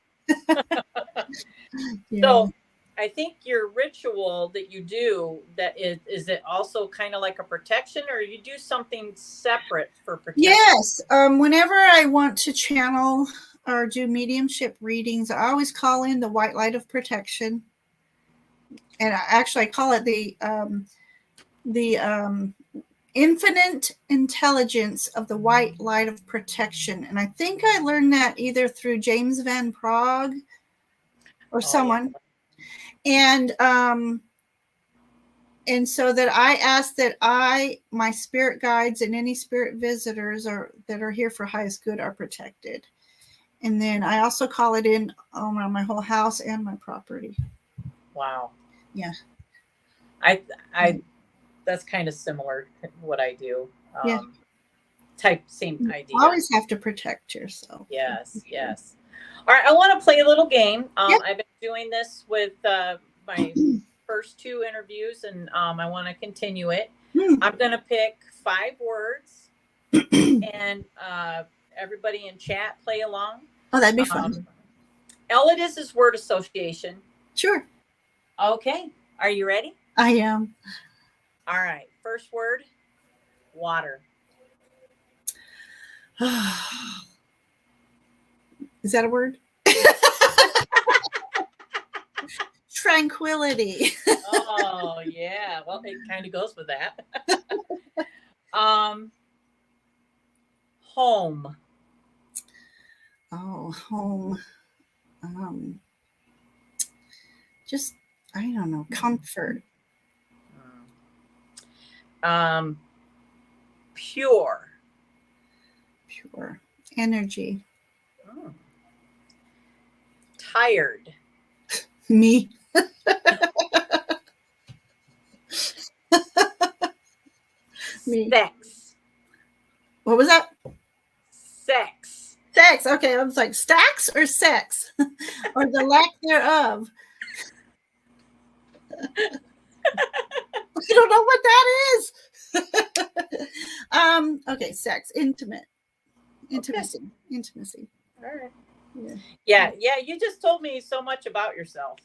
Yeah. So I think your ritual that you do, that is it also kind of like a protection, or you do something separate for protection? Yes. Whenever I want to channel or do mediumship readings, I always call in the white light of protection. And I call it the infinite intelligence of the white light of protection. And I think I learned that either through James Van Praagh or someone. Yeah. And so that I ask that my spirit guides and any spirit visitors that are here for highest good are protected. And then I also call it in around my whole house and my property. Wow. Yeah. I that's kind of similar to what I do. Yeah. Same idea. You always have to protect yourself. Yes, yes. All right, I want to play a little game. I've been doing this with my first 2 interviews, and I want to continue it. I'm going to pick 5 words, and everybody in chat play along. Oh, that'd be fun. Elidis is word association. Sure. Okay. Are you ready? I am. All right. First word, Water. Is that a word? Tranquility. Oh, yeah. Well, it kind of goes with that. Home. Oh, home. Just, I don't know, comfort. Pure. Pure. Energy. Tired. Me. Me. Sex. What was that? Sex. Sex. Okay, I was like, stacks or sex? Or the lack thereof. I don't know what that is. Okay, sex. Intimacy. Okay. Intimacy. All right. Yeah. You just told me so much about yourself.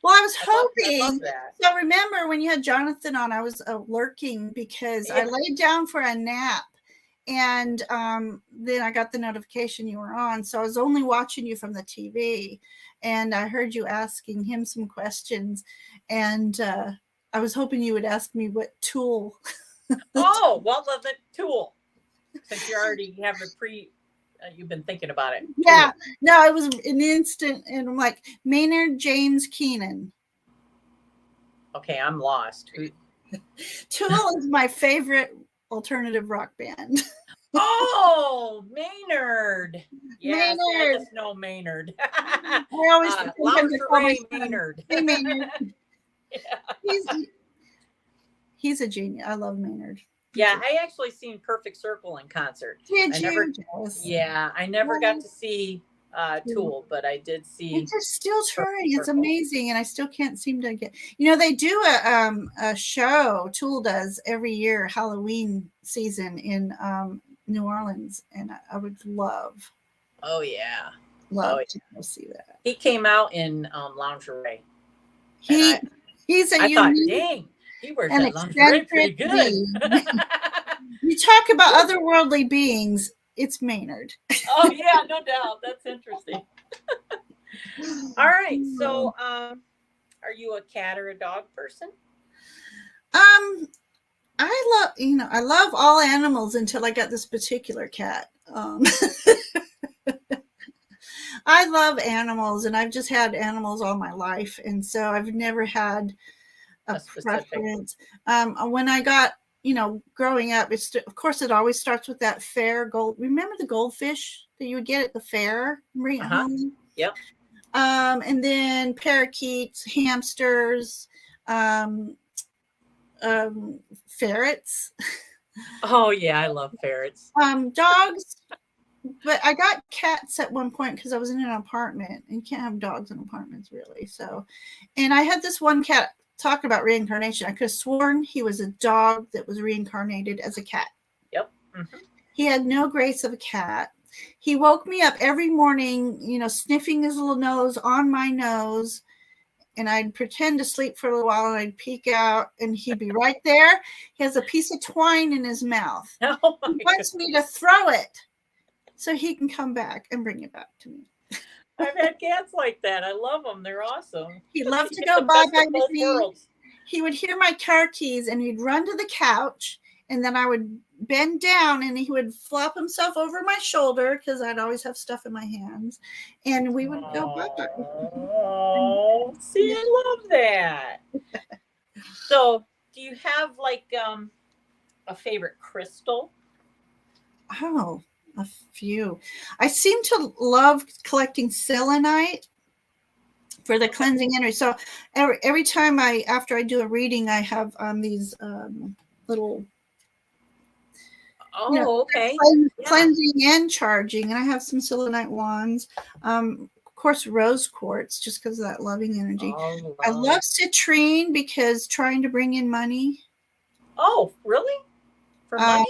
Well, I was hoping. I love that. So remember when you had Jonathan on, I was lurking because I laid down for a nap, and then I got the notification you were on. So I was only watching you from the TV, and I heard you asking him some questions, and I was hoping you would ask me what tool. Oh, well, the tool. Since you already have you've been thinking about it. Yeah, no, it was an instant, and I'm like, Maynard James Keenan. Okay, I'm lost. Tool is my favorite alternative rock band. Oh, Maynard. Yes, Maynard. I just know Maynard. I always Lingerie Maynard. Hey, Maynard. Yeah. He's a genius. I love Maynard. Yeah, I actually seen Perfect Circle in concert. Did you? I never got to see Tool, but I did see. They're still touring. It's amazing, and I still can't seem to get. You know, they do a show. Tool does every year, Halloween season in New Orleans, and I would love. Oh yeah, love to go see that. He came out in lingerie. He's a I unique. Thought, dang. He wears that lingerie pretty good. You talk about otherworldly beings, it's Maynard. Oh, yeah, no doubt. That's interesting. All right. So, are you a cat or a dog person? I love all animals until I got this particular cat. I love animals, and I've just had animals all my life, and so I've never had a preference. When I got, growing up, of course it always starts with that fair gold. Remember the goldfish that you would get at the fair? Bring it home. Yep. And then parakeets, hamsters, ferrets. Oh yeah, I love ferrets. Dogs. But I got cats at one point because I was in an apartment, and you can't have dogs in apartments really. So, and I had this one cat. Talk about reincarnation. I could have sworn he was a dog that was reincarnated as a cat. Yep. Mm-hmm. He had no grace of a cat. He woke me up every morning, sniffing his little nose on my nose, and I'd pretend to sleep for a little while, and I'd peek out, and he'd be right there. He has a piece of twine in his mouth. Oh, he wants me to throw it so he can come back and bring it back to me. I've had cats like that. I love them. They're awesome. He loved to go bye-bye with me. He would hear my car keys, and he'd run to the couch, and then I would bend down, and he would flop himself over my shoulder because I'd always have stuff in my hands, and we would go bye-bye. Oh, see, I love that. So, do you have like a favorite crystal? Oh, a few. I seem to love collecting selenite for the cleansing energy. So every time after I do a reading, I have these little cleansing and charging, and I have some selenite wands. Of course, rose quartz, just because of that loving energy. Oh, wow. I love citrine because trying to bring in money. Oh, really? For money?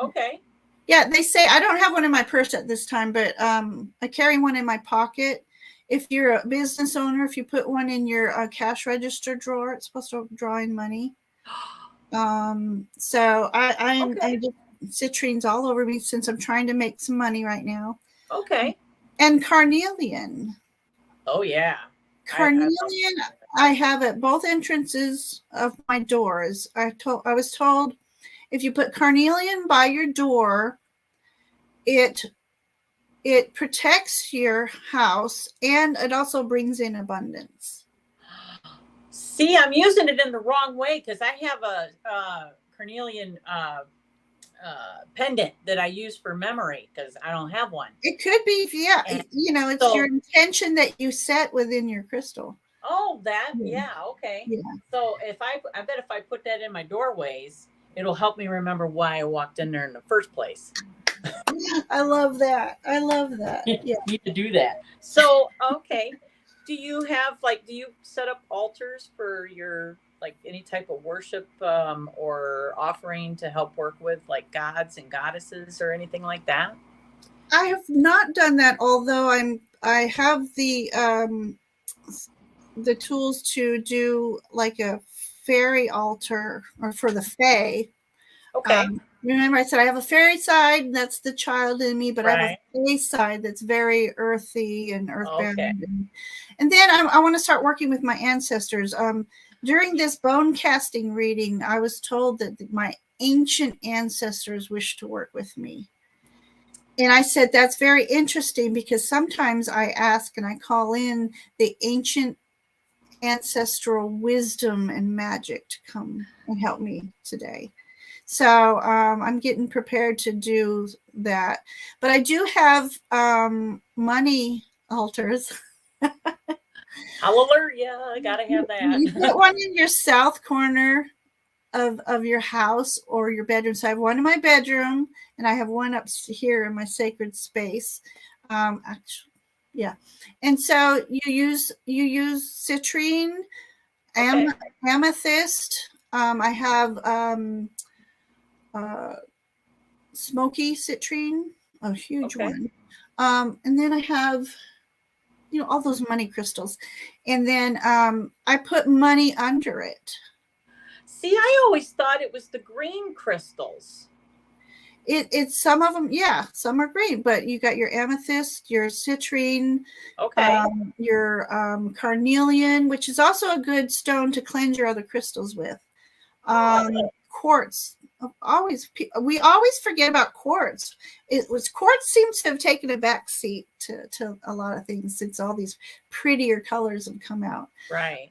Okay. Yeah, they say, I don't have one in my purse at this time, but I carry one in my pocket. If you're a business owner, if you put one in your cash register drawer, it's supposed to draw in money. So I Okay. just citrines all over me since I'm trying to make some money right now. Okay. And carnelian. Oh yeah. I love Carnelian I have at both entrances of my doors. I was told if you put carnelian by your door, it protects your house and it also brings in abundance. See, I'm using it in the wrong way because I have a carnelian pendant that I use for memory because I don't have one. It could be, yeah, And it's your so, intention that you set within your crystal. oh, that, Yeah. yeah, okay. Yeah. So I bet if I put that in my doorways, it'll help me remember why I walked in there in the first place. I love that. I love that. Yeah. Need to do that. So, okay. Do you set up altars for your, like any type of worship or offering to help work with like gods and goddesses or anything like that? I have not done that, although I have the tools to do like a fairy altar or for the fae. Okay. Remember, I said I have a fairy side, that's the child in me, but I have a Right. fae side that's very earthy and earthbound. Okay. And then I want to start working with my ancestors. During this bone casting reading, I was told that my ancient ancestors wish to work with me. And I said, that's very interesting because sometimes I ask and I call in the ancient ancestral wisdom and magic to come and help me today. So I'm getting prepared to do that. But I do have money altars. Hallelujah. I got to have You put that. one in your south corner of your house or your bedroom. So I have one in my bedroom and I have one up here in my sacred space. Actually, yeah. And so you use citrine, Okay. amethyst. I have smoky citrine, a huge Okay. one. And then I have, all those money crystals. And then I put money under it. See, I always thought it was the green crystals. It's some of them, yeah, some are green, but you got your amethyst, your citrine, Okay. your carnelian, which is also a good stone to cleanse your other crystals with. Oh, Quartz, we always forget about quartz. Quartz seems to have taken a back seat to a lot of things since all these prettier colors have come out. right.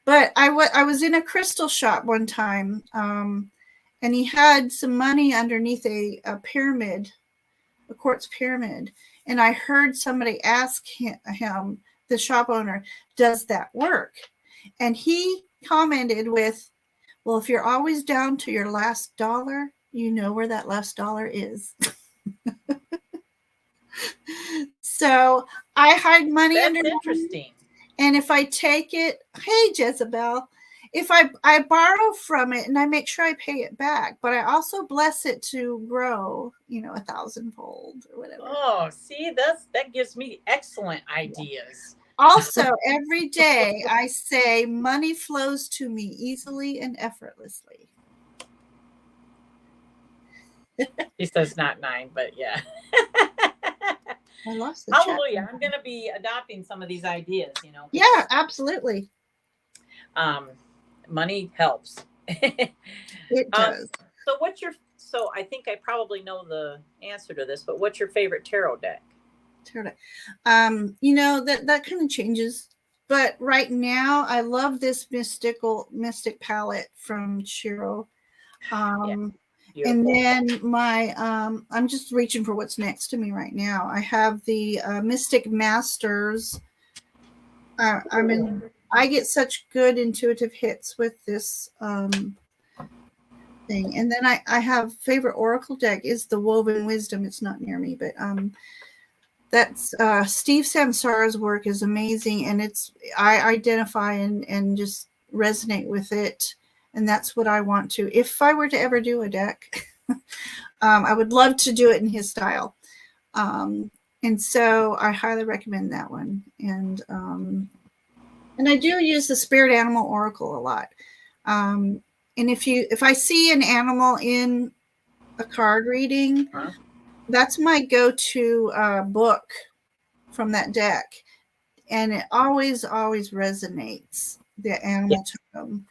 But I was in a crystal shop one time, and he had some money underneath a pyramid, a quartz pyramid. And I heard somebody ask him, the shop owner, does that work? And he commented with, well, if you're always down to your last dollar, you know where that last dollar is. So I hide money That's under, interesting. and if I take it, hey, Jezebel, if I borrow from it and I make sure I pay it back, but I also bless it to grow, 1,000-fold or whatever. Oh, see, that gives me excellent ideas. Also, every day I say money flows to me easily and effortlessly. He says not 9, but yeah. I lost the Hallelujah. chat. I'm going to be adopting some of these ideas. Yeah, absolutely. Money helps. It does. So I think I probably know the answer to this, but what's your favorite tarot deck? That kind of changes. But right now, I love this mystic palette from Shiro. Yeah, And beautiful. then I'm just reaching for what's next to me right now. I have the Mystic Masters. I get such good intuitive hits with this thing. And then I have favorite Oracle deck is the Woven Wisdom. It's not near me, but that's Steve Samsara's work is amazing, and I identify and just resonate with it, and that's what I want to. If I were to ever do a deck, I would love to do it in his style, and so I highly recommend that one. And I do use the Spirit Animal Oracle a lot. And if I see an animal in a card reading, that's my go-to book from that deck. And it always resonates, the animal totem.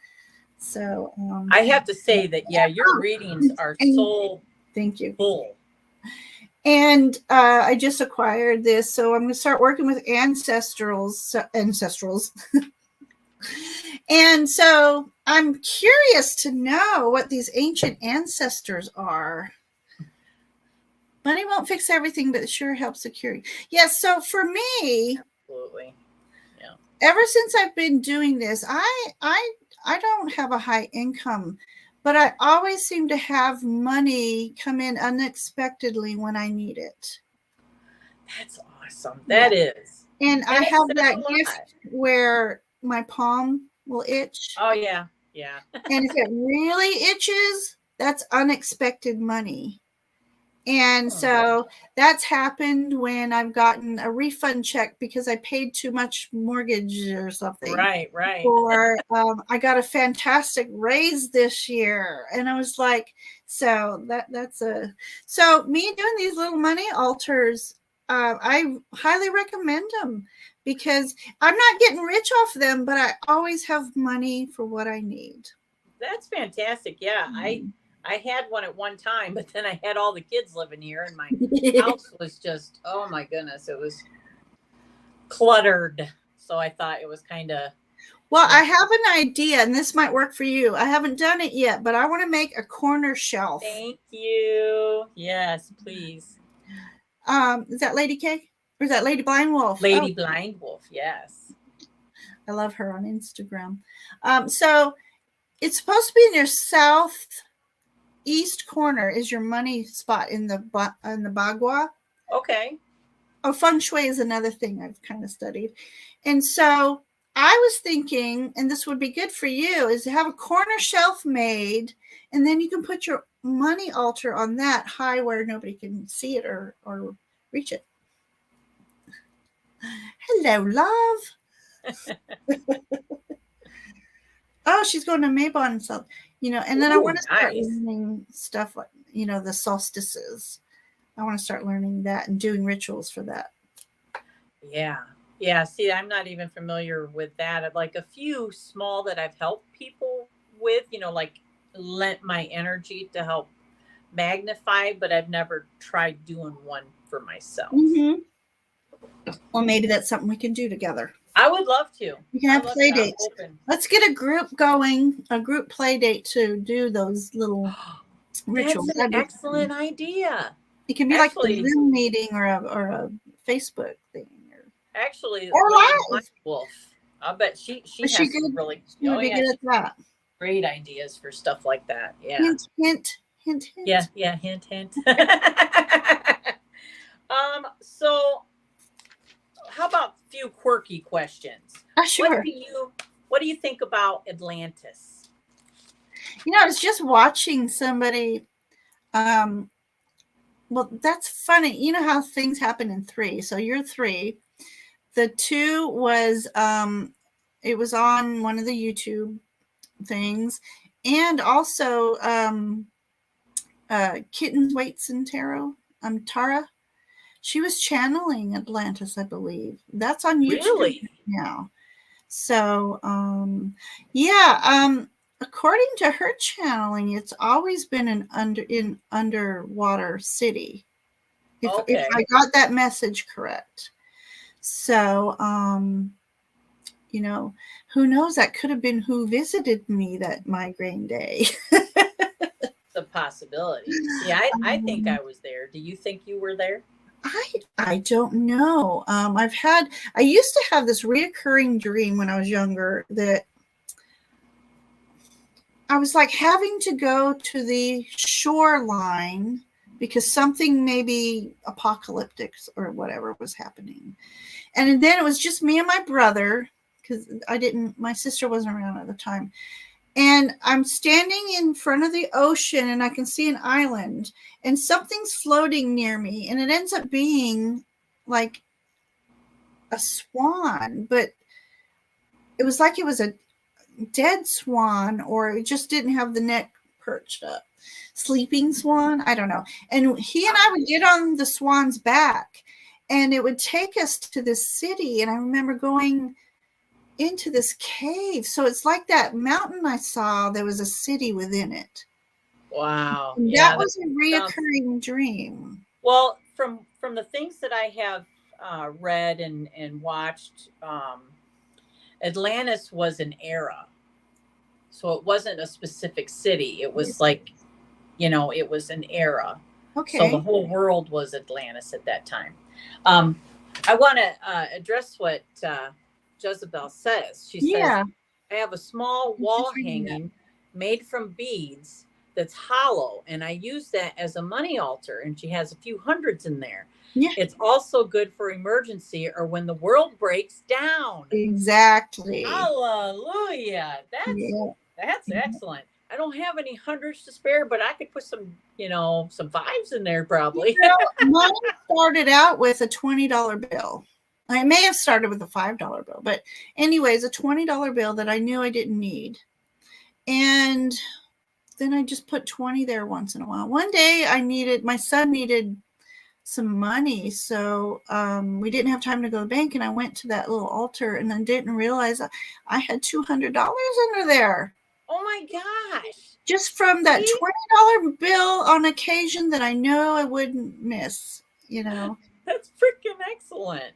So I have to say that, yeah, your readings are so thank you. Full. And I just acquired this, so I'm going to start working with ancestrals. And so I'm curious to know what these ancient ancestors are. Money won't fix everything, but it sure helps secure. Yes, so for me, absolutely, yeah. Ever since I've been doing this, I don't have a high income, but I always seem to have money come in unexpectedly when I need it. That's awesome. That is. And I have that gift where my palm will itch. Oh, yeah. Yeah. And if it really itches, that's unexpected money. And so that's happened when I've gotten a refund check because I paid too much mortgage or something. Right. Or I got a fantastic raise this year. And I was like, so me doing these little money altars, I highly recommend them because I'm not getting rich off them, but I always have money for what I need. That's fantastic. Yeah. I had one at one time, but then I had all the kids living here and my house was just, oh my goodness, it was cluttered. So I thought it was kind of. Well, I have an idea, and this might work for you. I haven't done it yet, but I want to make a corner shelf. Thank you. Yes, please. Is that Lady K? Or is that Lady Blind Wolf? Lady Blind Wolf, yes. I love her on Instagram. So it's supposed to be in your southeast corner is your money spot in the bagua. Okay. Oh, feng shui is another thing I've kind of studied. And so I was thinking, and this would be good for you, is to have a corner shelf made, and then you can put your money altar on that high where nobody can see it or reach it. Hello, love. Oh, she's going to Maybon, so and then I want to start learning stuff like the solstices. I want to start learning that and doing rituals for that. Yeah. See, I'm not even familiar with that. I'd like a few small that I've helped people with, like lent my energy to help magnify, but I've never tried doing one for myself. Mm-hmm. Well, maybe that's something we can do together. I would love to. We can have play dates. Let's get a group going, a group play date to do those little rituals. That's an excellent idea. It can be like a Zoom meeting or a Facebook thing. Actually, or live. Wolf. I bet she has some really good at that. Great ideas for stuff like that. Yeah. Hint. Yeah. Hint. So how about a few quirky questions? Sure. What do you think about Atlantis? I was just watching somebody. Well, that's funny. You know how things happen in 3. So you're 3. The 2 was it was on one of the YouTube things, and also Kittens, Weights, and Tarot. Tara, she was channeling Atlantis, I believe. That's on YouTube really? now. So according to her channeling, it's always been an underwater city. If I got that message correct. So, who knows? That could have been who visited me that migraine day. The possibility. Yeah, I think I was there. Do you think you were there? I don't know. I used to have this reoccurring dream when I was younger that I was like having to go to the shoreline because something maybe apocalyptic or whatever was happening. And then it was just me and my brother because my sister wasn't around at the time. And I'm standing in front of the ocean and I can see an island and something's floating near me. And it ends up being like a swan, but it was like it was dead swan, or it just didn't have the neck perched up. Sleeping swan, I don't know. And he and I would get on the swan's back, and it would take us to this city. And I remember going into this cave. So it's like that mountain I saw, there was a city within it. Wow. And Yeah. that was a reoccurring dream. Well, from the things that I have read and watched, Atlantis was an era. So it wasn't a specific city. It was like, it was an era. Okay. So the whole world was Atlantis at that time. I want to address what Jezebel says. She says, I have a small wall hanging made from beads that's hollow, and I use that as a money altar, and she has a few hundreds in there. Yeah. It's also good for emergency or when the world breaks down. Exactly. Hallelujah. That's excellent. I don't have any hundreds to spare, but I could put some, some fives in there probably. Mine started out with a $20 bill. I may have started with a $5 bill, but anyways, a $20 bill that I knew I didn't need. And then I just put 20 there once in a while. One day my son needed some money. So we didn't have time to go to the bank. And I went to that little altar and I didn't realize I had $200 under there. Oh my gosh. Just from that $20 bill on occasion that I know I wouldn't miss, That's freaking excellent.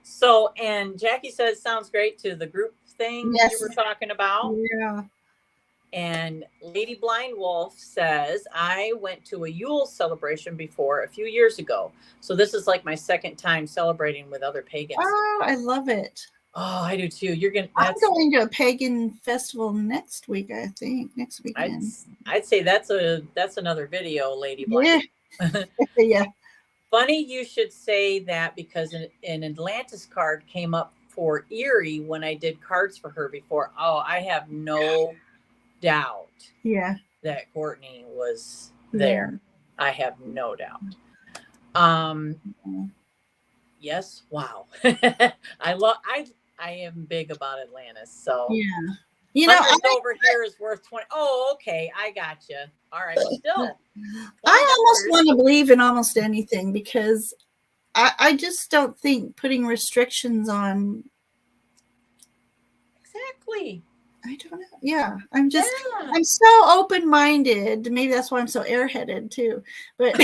So, and Jackie says, sounds great to the group thing you were talking about. Yeah. And Lady Blind Wolf says, I went to a Yule celebration before a few years ago. So this is like my second time celebrating with other pagans. Oh, I love it. Oh, I do too. I'm going to a pagan festival next week, I think. Next weekend. I'd say that's another video, Lady Blind. Yeah. Yeah. Funny you should say that, because an Atlantis card came up for Erie when I did cards for her before. Oh, I have no doubt that Courtney was there. I have no doubt. Yes. Wow. I am big about Atlantis. So over here is worth 20. Oh, okay. I got you. All right. But still, I almost want to believe in almost anything, because I just don't think putting restrictions on. Exactly. I don't know. Yeah. I'm so open-minded. Maybe that's why I'm so airheaded too. But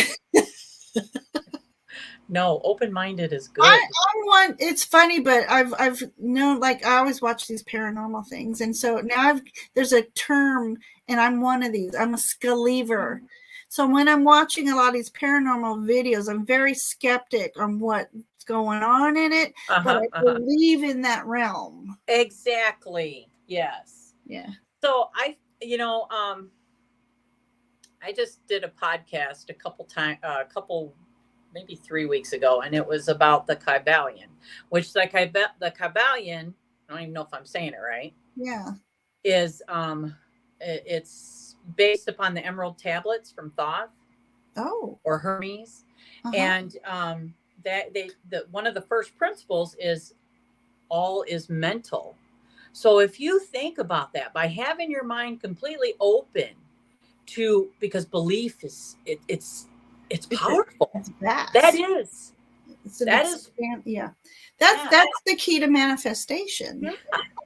no, open-minded is good. It's funny, but I've known, like, I always watch these paranormal things. And so now there's a term, and I'm one of these. I'm a skeliever. So when I'm watching a lot of these paranormal videos, I'm very skeptic on what's going on in it, but I believe in that realm. Exactly. Yes. Yeah. So I just did a podcast maybe 3 weeks ago, and it was about the Kybalion, which the Kybalion, I don't even know if I'm saying it right. Yeah. Is it's based upon the emerald tablets from Thoth. Oh. Or Hermes. And one of the first principles is all is mental. So if you think about that, by having your mind completely open to, because belief is it's powerful. It's vast. That is. That's the key to manifestation. Yeah,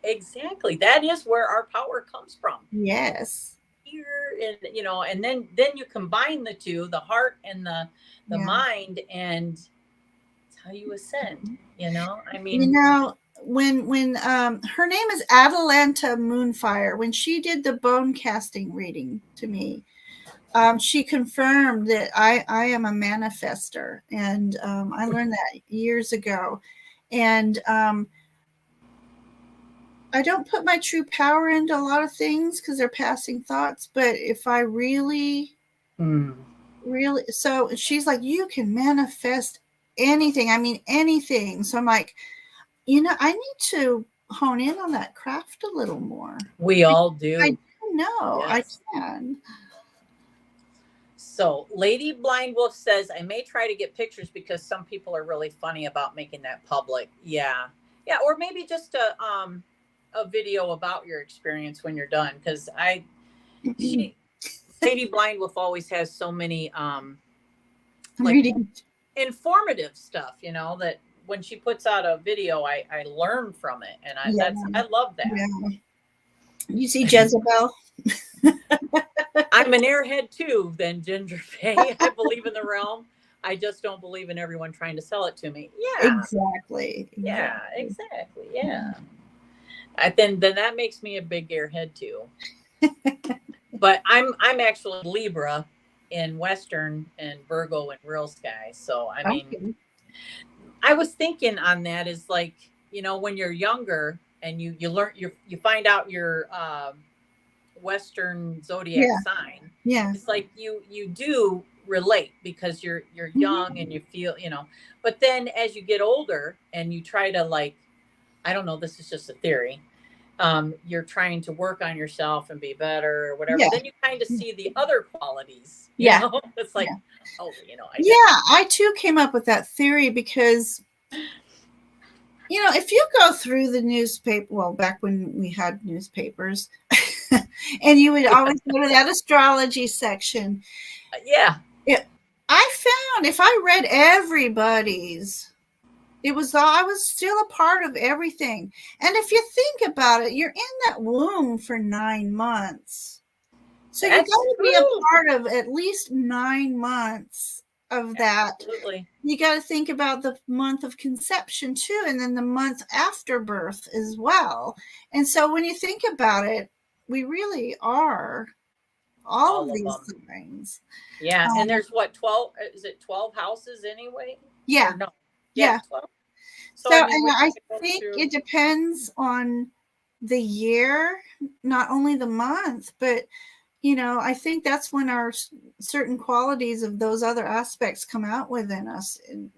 exactly. That is where our power comes from. Yes. Here, and then you combine the two, the heart and the mind, and it's how you ascend. I mean, when her name is Atalanta Moonfire, when she did the bone casting reading to me, she confirmed that I am a manifester, and I learned that years ago. And I don't put my true power into a lot of things because they're passing thoughts. But if I really, so she's like, you can manifest anything. I mean, anything. So I'm like, I need to hone in on that craft a little more. We all do. I know. Yes. I can. So Lady Blind Wolf says, I may try to get pictures because some people are really funny about making that public. Yeah. Yeah. Or maybe just a video about your experience when you're done, because she Lady Blind Wolf always has so many like reading. informative stuff, that when she puts out a video, I learn from it, and I love that. Yeah. You see Jezebel? I'm an airhead too, then Ginger Fae. I believe in the realm. I just don't believe in everyone trying to sell it to me. Yeah. Exactly. Yeah, exactly. Yeah. Then that makes me a big airhead too. But I'm actually Libra in Western and Virgo in Real Sky. So I mean, Okay. I was thinking on that is like, when you're younger and you learn you find out your Western zodiac sign. Yeah. It's like you do relate because you're young and you feel, but then as you get older and you try to, like, I don't know, this is just a theory. You're trying to work on yourself and be better or whatever. Yeah. Then you kind of see the other qualities. It's like, oh, I too came up with that theory because, if you go through the newspaper, well, back when we had newspapers, and you would always go to that astrology section. Yeah. I found if I read everybody's, I was still a part of everything. And if you think about it, you're in that womb for 9 months. So you got to be a part of at least 9 months of that. Absolutely. You got to think about the month of conception too, and then the month after birth as well. And so when you think about it, we really are all of these signs. Yeah. And there's 12, is it 12 houses anyway? Yeah. Or no. Yeah. 12. So I think it depends on the year, not only the month, but I think that's when our certain qualities of those other aspects come out within us in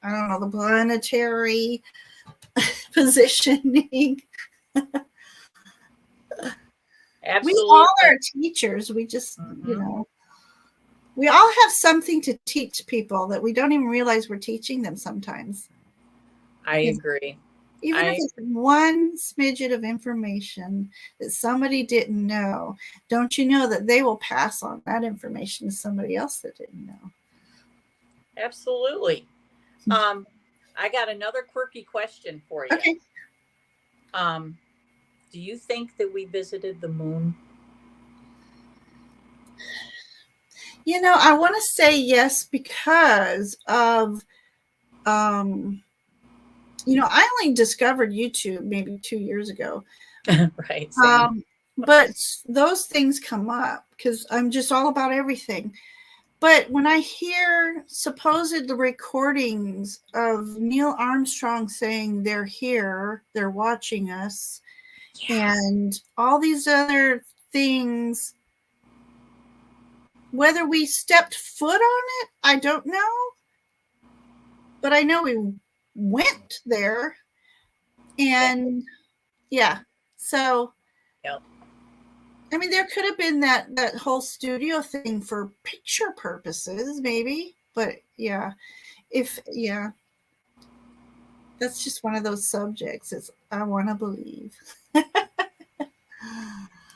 I don't know, the planetary positioning. Absolutely. We all are teachers. We just, we all have something to teach people that we don't even realize we're teaching them sometimes. I agree. Even if it's one smidget of information that somebody didn't know, don't you know that they will pass on that information to somebody else that didn't know? Absolutely. I got another quirky question for you. Okay. Do you think that we visited the moon? I want to say yes because of I only discovered YouTube maybe 2 years ago. Right. But those things come up because I'm just all about everything. But when I hear supposed recordings of Neil Armstrong saying they're here, they're watching us, and all these other things, whether we stepped foot on it, I don't know. But I know we went there. And so I mean, there could have been that whole studio thing for picture purposes, maybe, but that's just one of those subjects. I want to believe.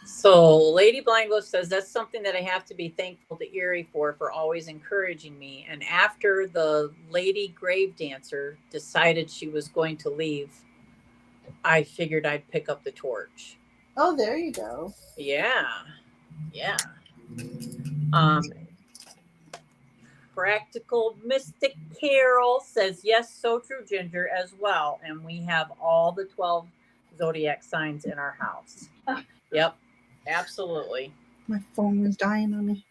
So Lady Blindwolf says that's something that I have to be thankful to Erie for always encouraging me. And after the lady grave dancer decided she was going to leave, I figured I'd pick up the torch. Oh, there you go. Yeah. Practical Mystic Carol says, yes, so true, Ginger, as well. And we have all the 12 zodiac signs in our house. Yep, absolutely. My phone was dying on me.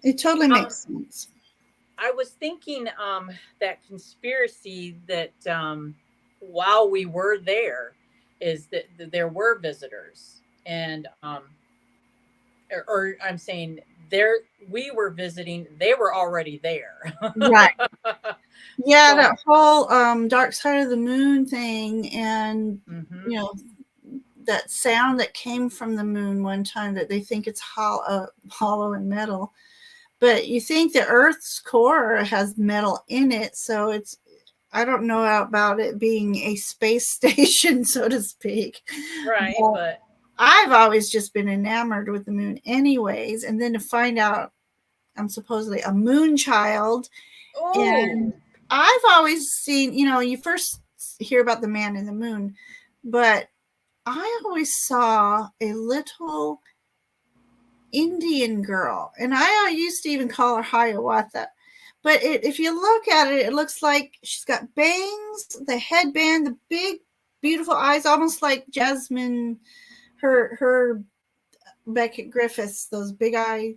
It totally makes sense. I was thinking that conspiracy that while we were there is that there were visitors, and or I'm saying we were visiting, they were already there. Right. Yeah, so, that whole dark side of the moon thing, and that sound that came from the moon one time that they think it's hollow and metal. But you think the Earth's core has metal in it, so I don't know about it being a space station, so to speak. Right, but I've always just been enamored with the moon anyways. And then to find out I'm supposedly a moon child. And I've always seen, you first hear about the man in the moon, but I always saw a little Indian girl, and I used to even call her Hiawatha. But if you look at it, it looks like she's got bangs, the headband, the big, beautiful eyes, almost like Jasmine, her Beckett Griffiths, those big eye.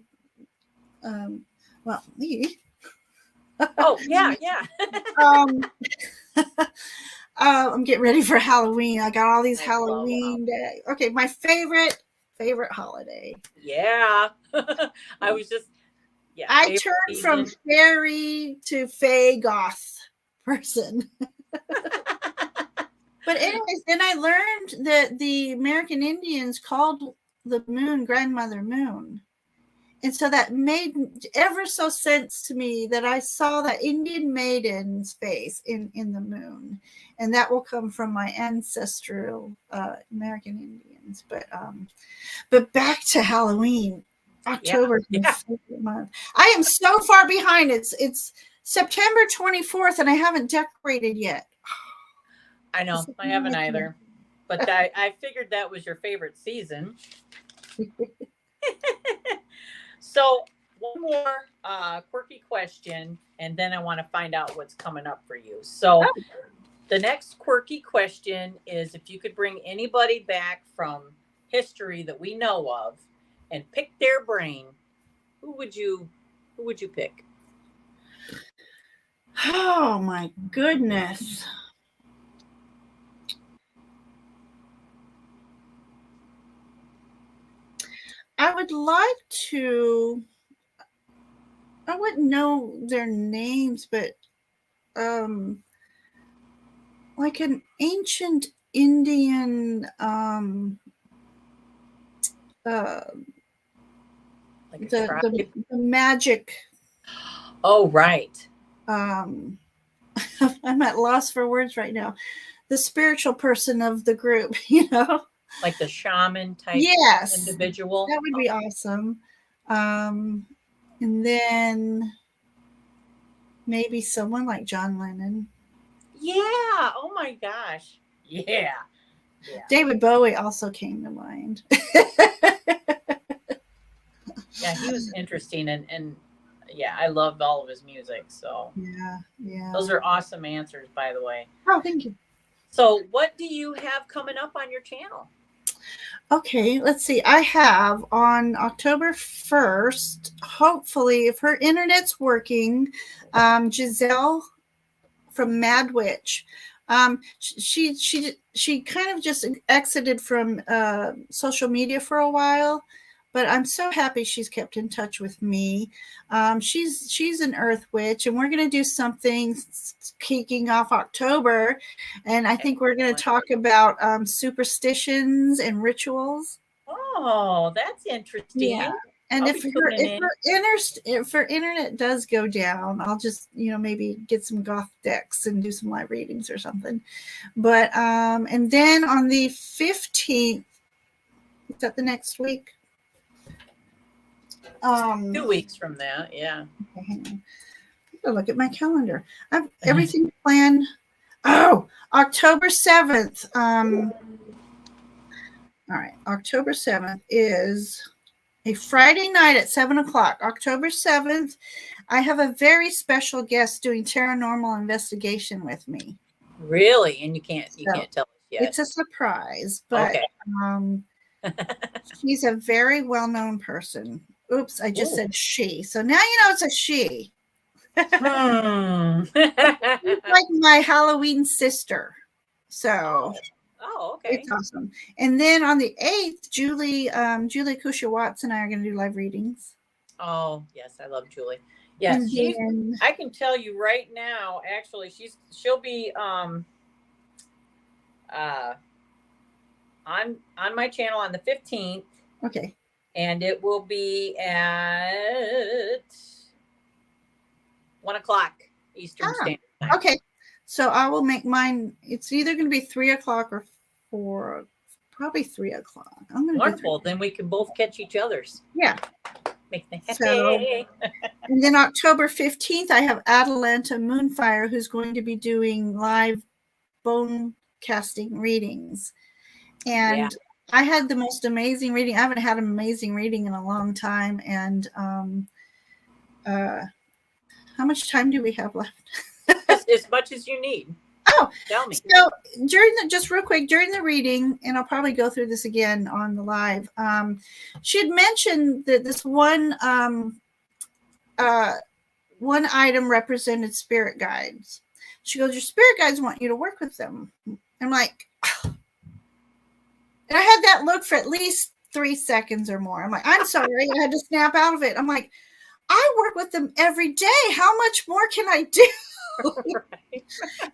Well, oh yeah. I'm getting ready for Halloween. I got all these Halloween day. Okay, my favorite holiday. Yeah. I was just I turned from fairy to fae goth person. But anyways, then I learned that the American Indians called the moon Grandmother Moon. And so that made ever so sense to me that I saw that Indian maiden's face in the moon. And that will come from my ancestral American Indians. But back to Halloween. October is my favorite month. I am so far behind. It's September 24th and I haven't decorated yet. I know. I haven't either. But I figured that was your favorite season. So one more quirky question, and then I want to find out what's coming up for you. So the next quirky question is, if you could bring anybody back from history that we know of and pick their brain, who would you pick? Oh my goodness. I would like to, I wouldn't know their names, but like an ancient Indian like the magic. Oh, right. I'm at loss for words right now. The spiritual person of the group, like the shaman type individual. That would be awesome. And then maybe someone like John Lennon. Yeah. Oh my gosh. Yeah. David Bowie also came to mind. Yeah, he was interesting, and yeah, I loved all of his music. So yeah. Those are awesome answers, by the way. Oh, thank you. So what do you have coming up on your channel? Okay, let's see. I have on October 1st, hopefully, if her internet's working, Giselle from Mad Witch. She kind of just exited from social media for a while, but I'm so happy she's kept in touch with me. She's an earth witch, and we're going to do something kicking off October, and I think we're going to talk about superstitions and rituals. Oh, that's interesting. Yeah. And if her internet does go down, I'll just, maybe get some goth decks and do some live readings or something. But and then on the 15th, is that the next week? 2 weeks from that, yeah. Okay, hang on. I'll look at my calendar. I've everything planned. Oh, October 7th. All right, October 7th is a Friday night at 7:00. October 7th, I have a very special guest doing paranormal investigation with me. Really? And you can't tell us yet. It's a surprise, but she's a very well-known person. Oops, I just said she. So now you know it's a she. She's like my Halloween sister. So okay. It's awesome. And then on the 8th, Julie Kusha Watts and I are going to do live readings. Oh, yes, I love Julie. Yes, I can tell you right now, actually, she'll be on my channel on the 15th. Okay. And it will be at 1:00 Eastern Standard Time. Okay. So I will make mine. It's either going to be 3 o'clock or 4, probably 3 o'clock. I'm going to do Wonderful. Then we can both catch each other's. Yeah. Make the So, and then October 15th, I have Atalanta Moonfire, who's going to be doing live bone casting readings. And I had the most amazing reading. I haven't had an amazing reading in a long time. And how much time do we have left? As much as you need. Oh, tell me. So just real quick, during the reading, and I'll probably go through this again on the live, she had mentioned that this one item represented spirit guides. She goes, your spirit guides want you to work with them. I'm like, and I had that look for at least 3 seconds or more. I'm like, I'm sorry. I had to snap out of it. I'm like, I work with them every day. How much more can I do? Right.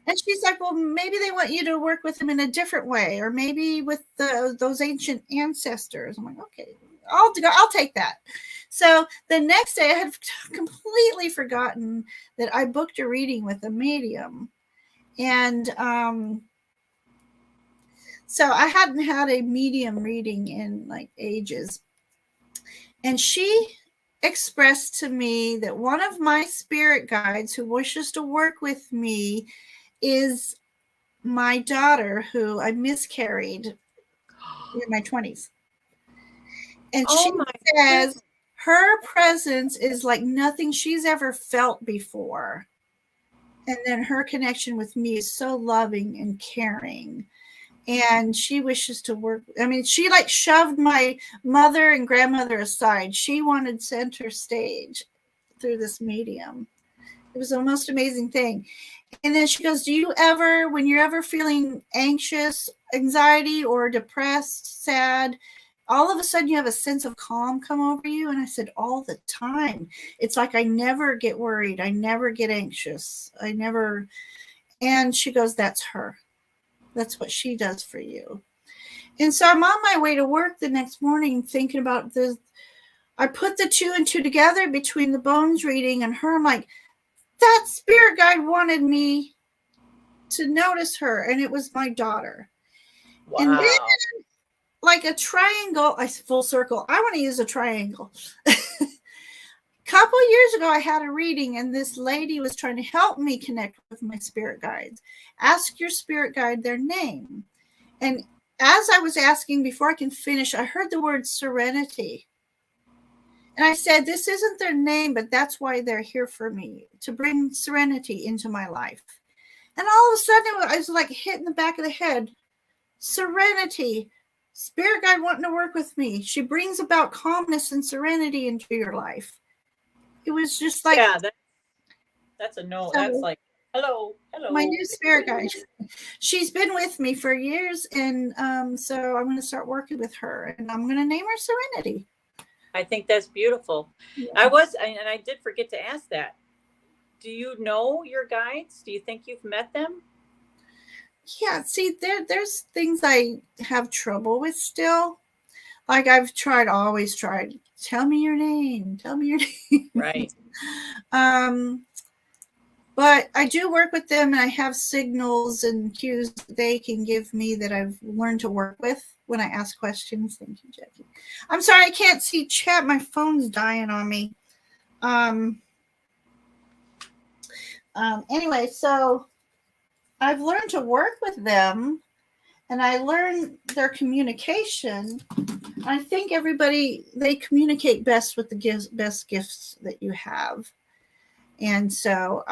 And she's like, well, maybe they want you to work with them in a different way, or maybe with those ancient ancestors. I'm like, okay, I'll take that. So the next day I had completely forgotten that I booked a reading with a medium. And so I hadn't had a medium reading in like ages. And she expressed to me that one of my spirit guides who wishes to work with me is my daughter, who I miscarried in my 20s. And she says her presence is like nothing she's ever felt before. And then her connection with me is so loving and caring. And she wishes to work. I mean, she like shoved my mother and grandmother aside. She wanted center stage through this medium. It was the most amazing thing. And then she goes, do you ever, when you're ever feeling anxious, anxiety, or depressed, sad, all of a sudden you have a sense of calm come over you? And I said, all the time. It's like I never get worried. I never get anxious. And she goes, that's her. That's what she does for you. And so I'm on my way to work the next morning thinking about this. I put the 2 and 2 together between the bones reading and her. I'm like, that spirit guide wanted me to notice her, and it was my daughter. Wow. And then, like a triangle, full circle. I want to use a triangle. Couple years ago, I had a reading, and this lady was trying to help me connect with my spirit guides. Ask your spirit guide their name. And as I was asking, before I can finish, I heard the word serenity. And I said, this isn't their name, but that's why they're here for me, to bring serenity into my life. And all of a sudden, I was like hit in the back of the head. Serenity. Spirit guide wanting to work with me. She brings about calmness and serenity into your life. It was just like, yeah, that's a no. So, that's like, hello. My new spirit guide. She's been with me for years, and so I'm going to start working with her, and I'm going to name her Serenity. I think that's beautiful. Yeah. I did forget to ask that. Do you know your guides? Do you think you've met them? Yeah, see, there's things I have trouble with still. Like I've always tried. Tell me your name. Tell me your name. Right. But I do work with them, and I have signals and cues they can give me that I've learned to work with when I ask questions. Thank you, Jackie. I'm sorry, I can't see chat. My phone's dying on me. Anyway, so I've learned to work with them, and I learned their communication. I think they communicate best with the best gifts that you have. And so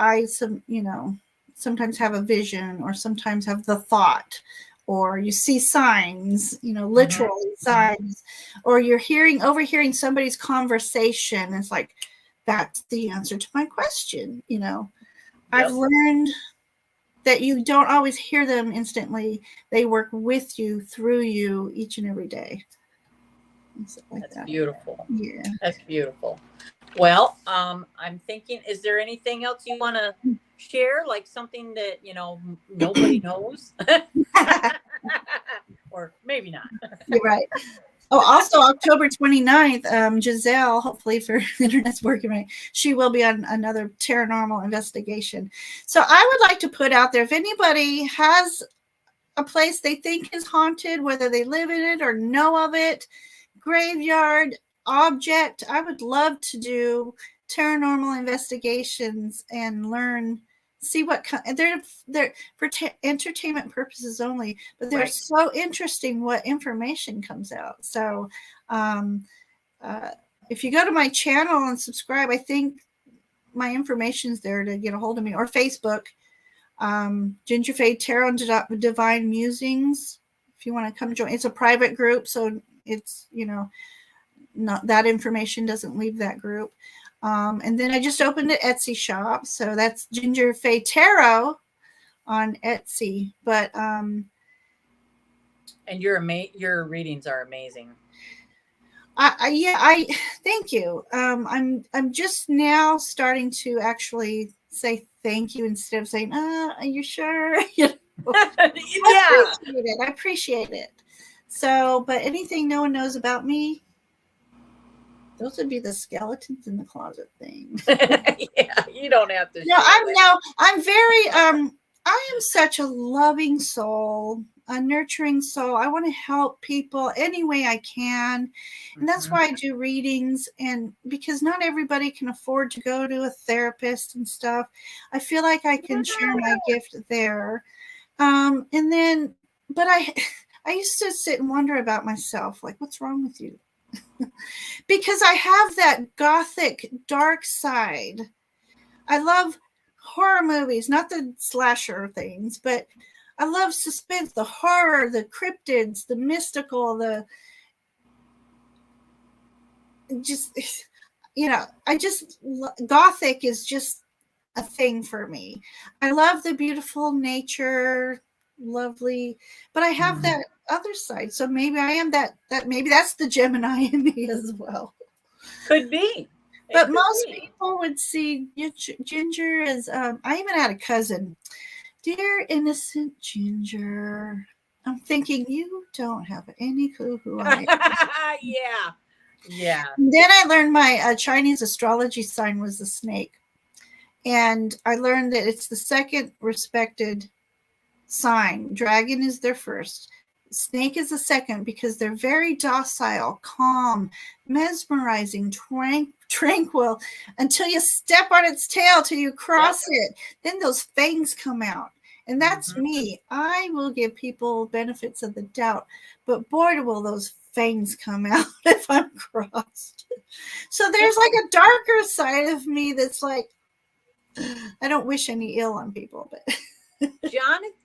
sometimes have a vision, or sometimes have the thought, or you see signs, literally signs, or you're overhearing somebody's conversation. It's like, that's the answer to my question. Yep. I've learned that you don't always hear them instantly. They work with you, through you, each and every day. That's beautiful. Yeah. That's beautiful. Well, I'm thinking, is there anything else you want to share? Like something that, nobody knows? Or maybe not. You're right. Oh, also October 29th, Giselle, hopefully if her internet's working right, she will be on another paranormal investigation. So I would like to put out there, if anybody has a place they think is haunted, whether they live in it or know of it, graveyard, object, I would love to do paranormal investigations and learn, see what they're for entertainment purposes only, but they're Right. so interesting what information comes out. So um, if you go to my channel and subscribe, I think my information's there to get a hold of me, or Facebook, Ginger Fae Tarot and Divine Musings. If you want to come join, it's a private group, so it's, not that information doesn't leave that group. And then I just opened an Etsy shop, so that's Ginger Fae Tarot on Etsy. But and your readings are amazing. I thank you. I'm just now starting to actually say thank you instead of saying, are you sure? Yeah. I appreciate it. So, but anything no one knows about me, those would be the skeletons in the closet thing. Yeah, you don't have to. I'm very I am such a loving soul, a nurturing soul. I want to help people any way I can. And that's why I do readings, and because not everybody can afford to go to a therapist and stuff. I feel like I can share my gift there. And then, but I used to sit and wonder about myself, like, what's wrong with you? Because I have that gothic dark side. I love horror movies, not the slasher things, but I love suspense, the horror, the cryptids, the mystical, the just, gothic is just a thing for me. I love the beautiful nature, lovely, but I have that other side. So maybe I am that maybe that's the Gemini in me as well. Could be. But most people would see Ginger as, I even had a cousin, dear innocent Ginger. I'm thinking, you don't have any clue who I am. Yeah. And then I learned my Chinese astrology sign was a snake. And I learned that it's the second respected sign. Dragon is their first. Snake is the second, because they're very docile, calm, mesmerizing, tranquil, until you step on its tail, till you cross it. Then those fangs come out. And that's me. I will give people benefits of the doubt, but boy, will those fangs come out if I'm crossed. So there's like a darker side of me that's like, I don't wish any ill on people, but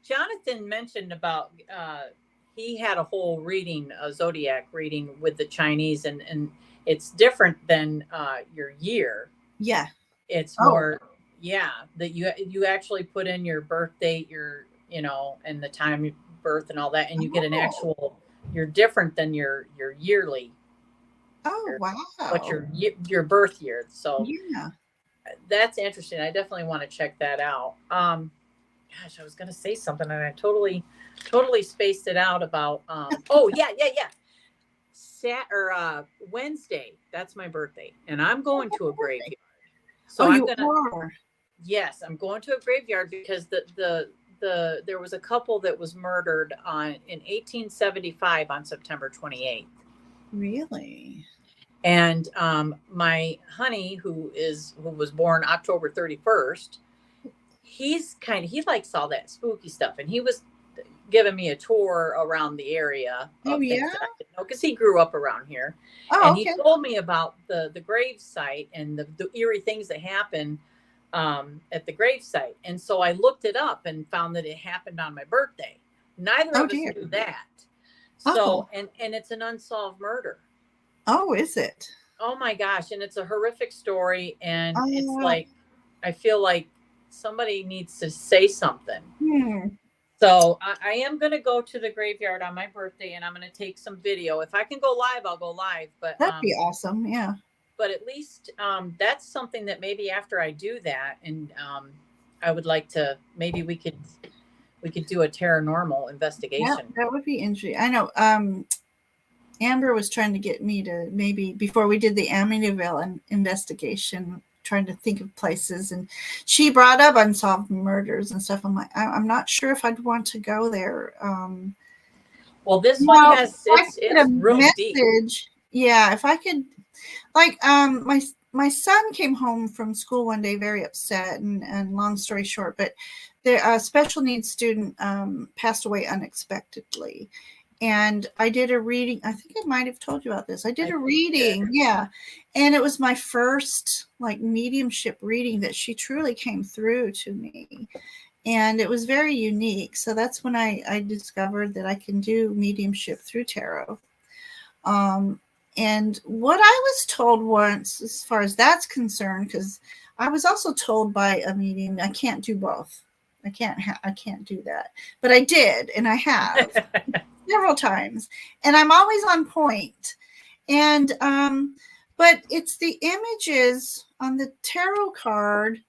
Jonathan mentioned about he had a whole reading, a zodiac reading with the Chinese, and it's different than your year. Yeah, it's more that you actually put in your birth date, your and the time of birth and all that, and you get an actual. You're different than your yearly. Wow! But your birth year. So yeah. That's interesting. I definitely want to check that out. Gosh, I was going to say something and I totally spaced it out about. Wednesday. That's my birthday, and I'm going to a graveyard. So I'm gonna. Yes, I'm going to a graveyard because there was a couple that was murdered in 1875 on September 28th. Really? And my honey, who was born October 31st, he likes all that spooky stuff, and he was giving me a tour around the area. Because he grew up around here, he told me about the grave site and the eerie things that happen at the grave site. And so I looked it up and found that it happened on my birthday. Neither of us knew that. So and it's an unsolved murder. Oh, is it? Oh my gosh. And it's a horrific story. And it's like, I feel like somebody needs to say something. So I am going to go to the graveyard on my birthday, and I'm going to take some video. If I can go live, I'll go live. But that'd be awesome. Yeah. But at least that's something that maybe after I do that, and I would like to, maybe we could do a paranormal investigation. That would be interesting. I know. Amber was trying to get me to, maybe before we did the Amityville investigation, trying to think of places, and she brought up unsolved murders and stuff. I'm like, I'm not sure if I'd want to go there. Well, this one has it's real message. Deep. Yeah, if I could, like, my son came home from school one day very upset, and long story short, but the special needs student passed away unexpectedly. And I did a reading. I think I might have told you about this. I did a reading, yeah, and it was my first like mediumship reading that she truly came through to me, and it was very unique. So that's when I discovered that I can do mediumship through tarot. And what I was told once, as far as that's concerned, because I was also told by a medium, I can't do both. I can't do that, but I did, and I have several times, and I'm always on point. And but it's the images on the tarot card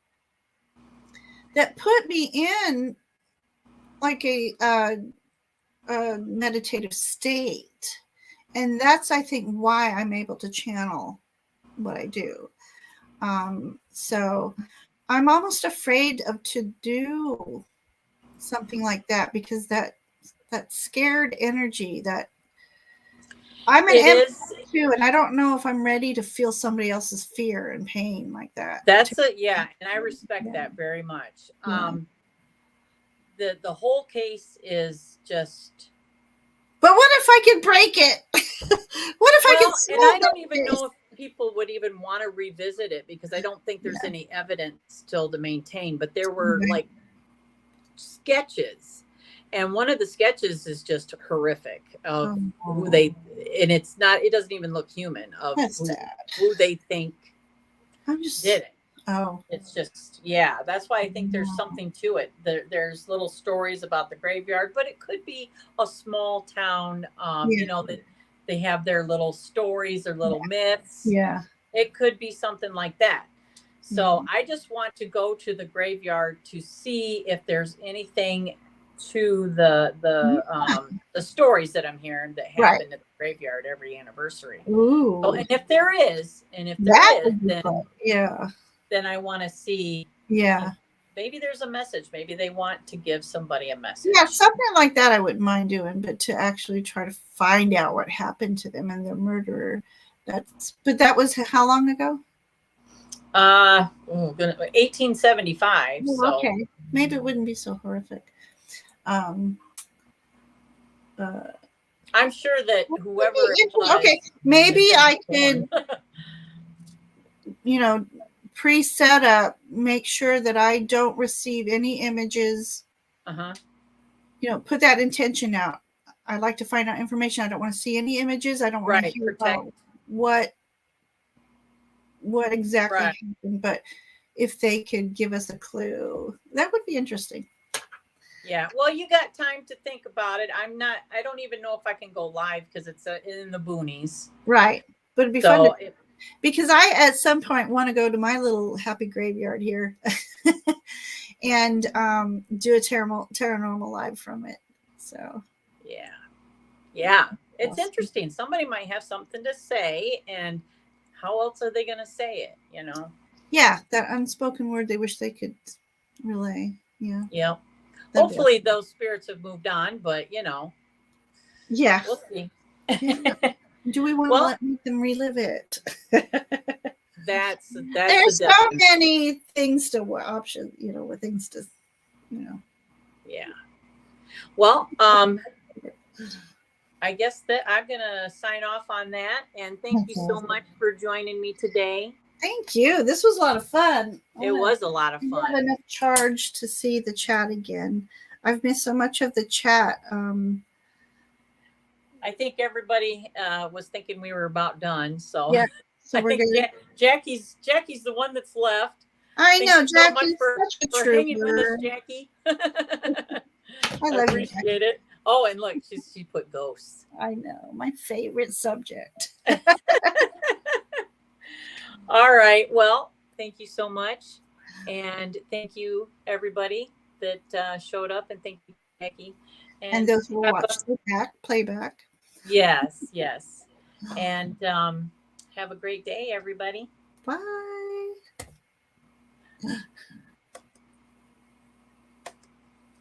that put me in like a meditative state, and that's, I think, why I'm able to channel what I do. So I'm almost afraid to do something like that, because that scared energy, that I'm an empath too, and I don't know if I'm ready to feel somebody else's fear and pain like that. That's yeah, and I respect that very much. Yeah. The whole case is just. But what if I could break it? What if I could? And I don't even know if people would even want to revisit it, because I don't think there's any evidence still to maintain. But there were like sketches, and one of the sketches is just horrific of who they, and it's not, it doesn't even look human, of who they think did it. It's just, yeah, that's why I think there's something to it. There's little stories about the graveyard, but it could be a small town, you know, that they have their little stories, their little myths. Yeah. It could be something like that. So I just want to go to the graveyard to see if there's anything to the stories that I'm hearing that happen at the graveyard every anniversary. Ooh. So, and if there is, then I want to see. Yeah. Maybe there's a message. Maybe they want to give somebody a message. Yeah, something like that I wouldn't mind doing, but to actually try to find out what happened to them and their murderer. But that was how long ago? 1875. So. Okay. Maybe it wouldn't be so horrific. I'm sure that whoever it was, okay, maybe I could, you know, pre-set up, make sure that I don't receive any images. You know, put that intention out. I'd like to find out information. I don't want to see any images. I don't want to hear about what exactly happened. But if they could give us a clue, that would be interesting. Yeah, well, you got time to think about it. I don't even know if I can go live because it's in the boonies. Right. But it'd be fun because I, at some point, want to go to my little happy graveyard here and do a paranormal live from it. So. Yeah. It's interesting. Somebody might have something to say, and how else are they going to say it, you know? Yeah, that unspoken word they wish they could relay. Yeah. Yeah. Hopefully those spirits have moved on, but you know. Yeah. We'll see. Yeah. Do we want to let them relive it? That's there's so many things to option, you know, with things to, you know. Yeah. Well, I guess that I'm gonna sign off on that, and thank you so much for joining me today. Thank you. This was a lot of fun. It was a lot of fun. I have enough charge to see the chat again. I've missed so much of the chat. I think everybody was thinking we were about done. So yeah, so I think Jackie's the one that's left. I know, Jackie's so for hanging with us, Jackie. I love appreciate it. Oh, and look, she put ghosts. I know, my favorite subject. All right. Well, thank you so much. And thank you, everybody that showed up. And thank you, Jackie. And those who will watch the playback. Yes. And have a great day, everybody. Bye.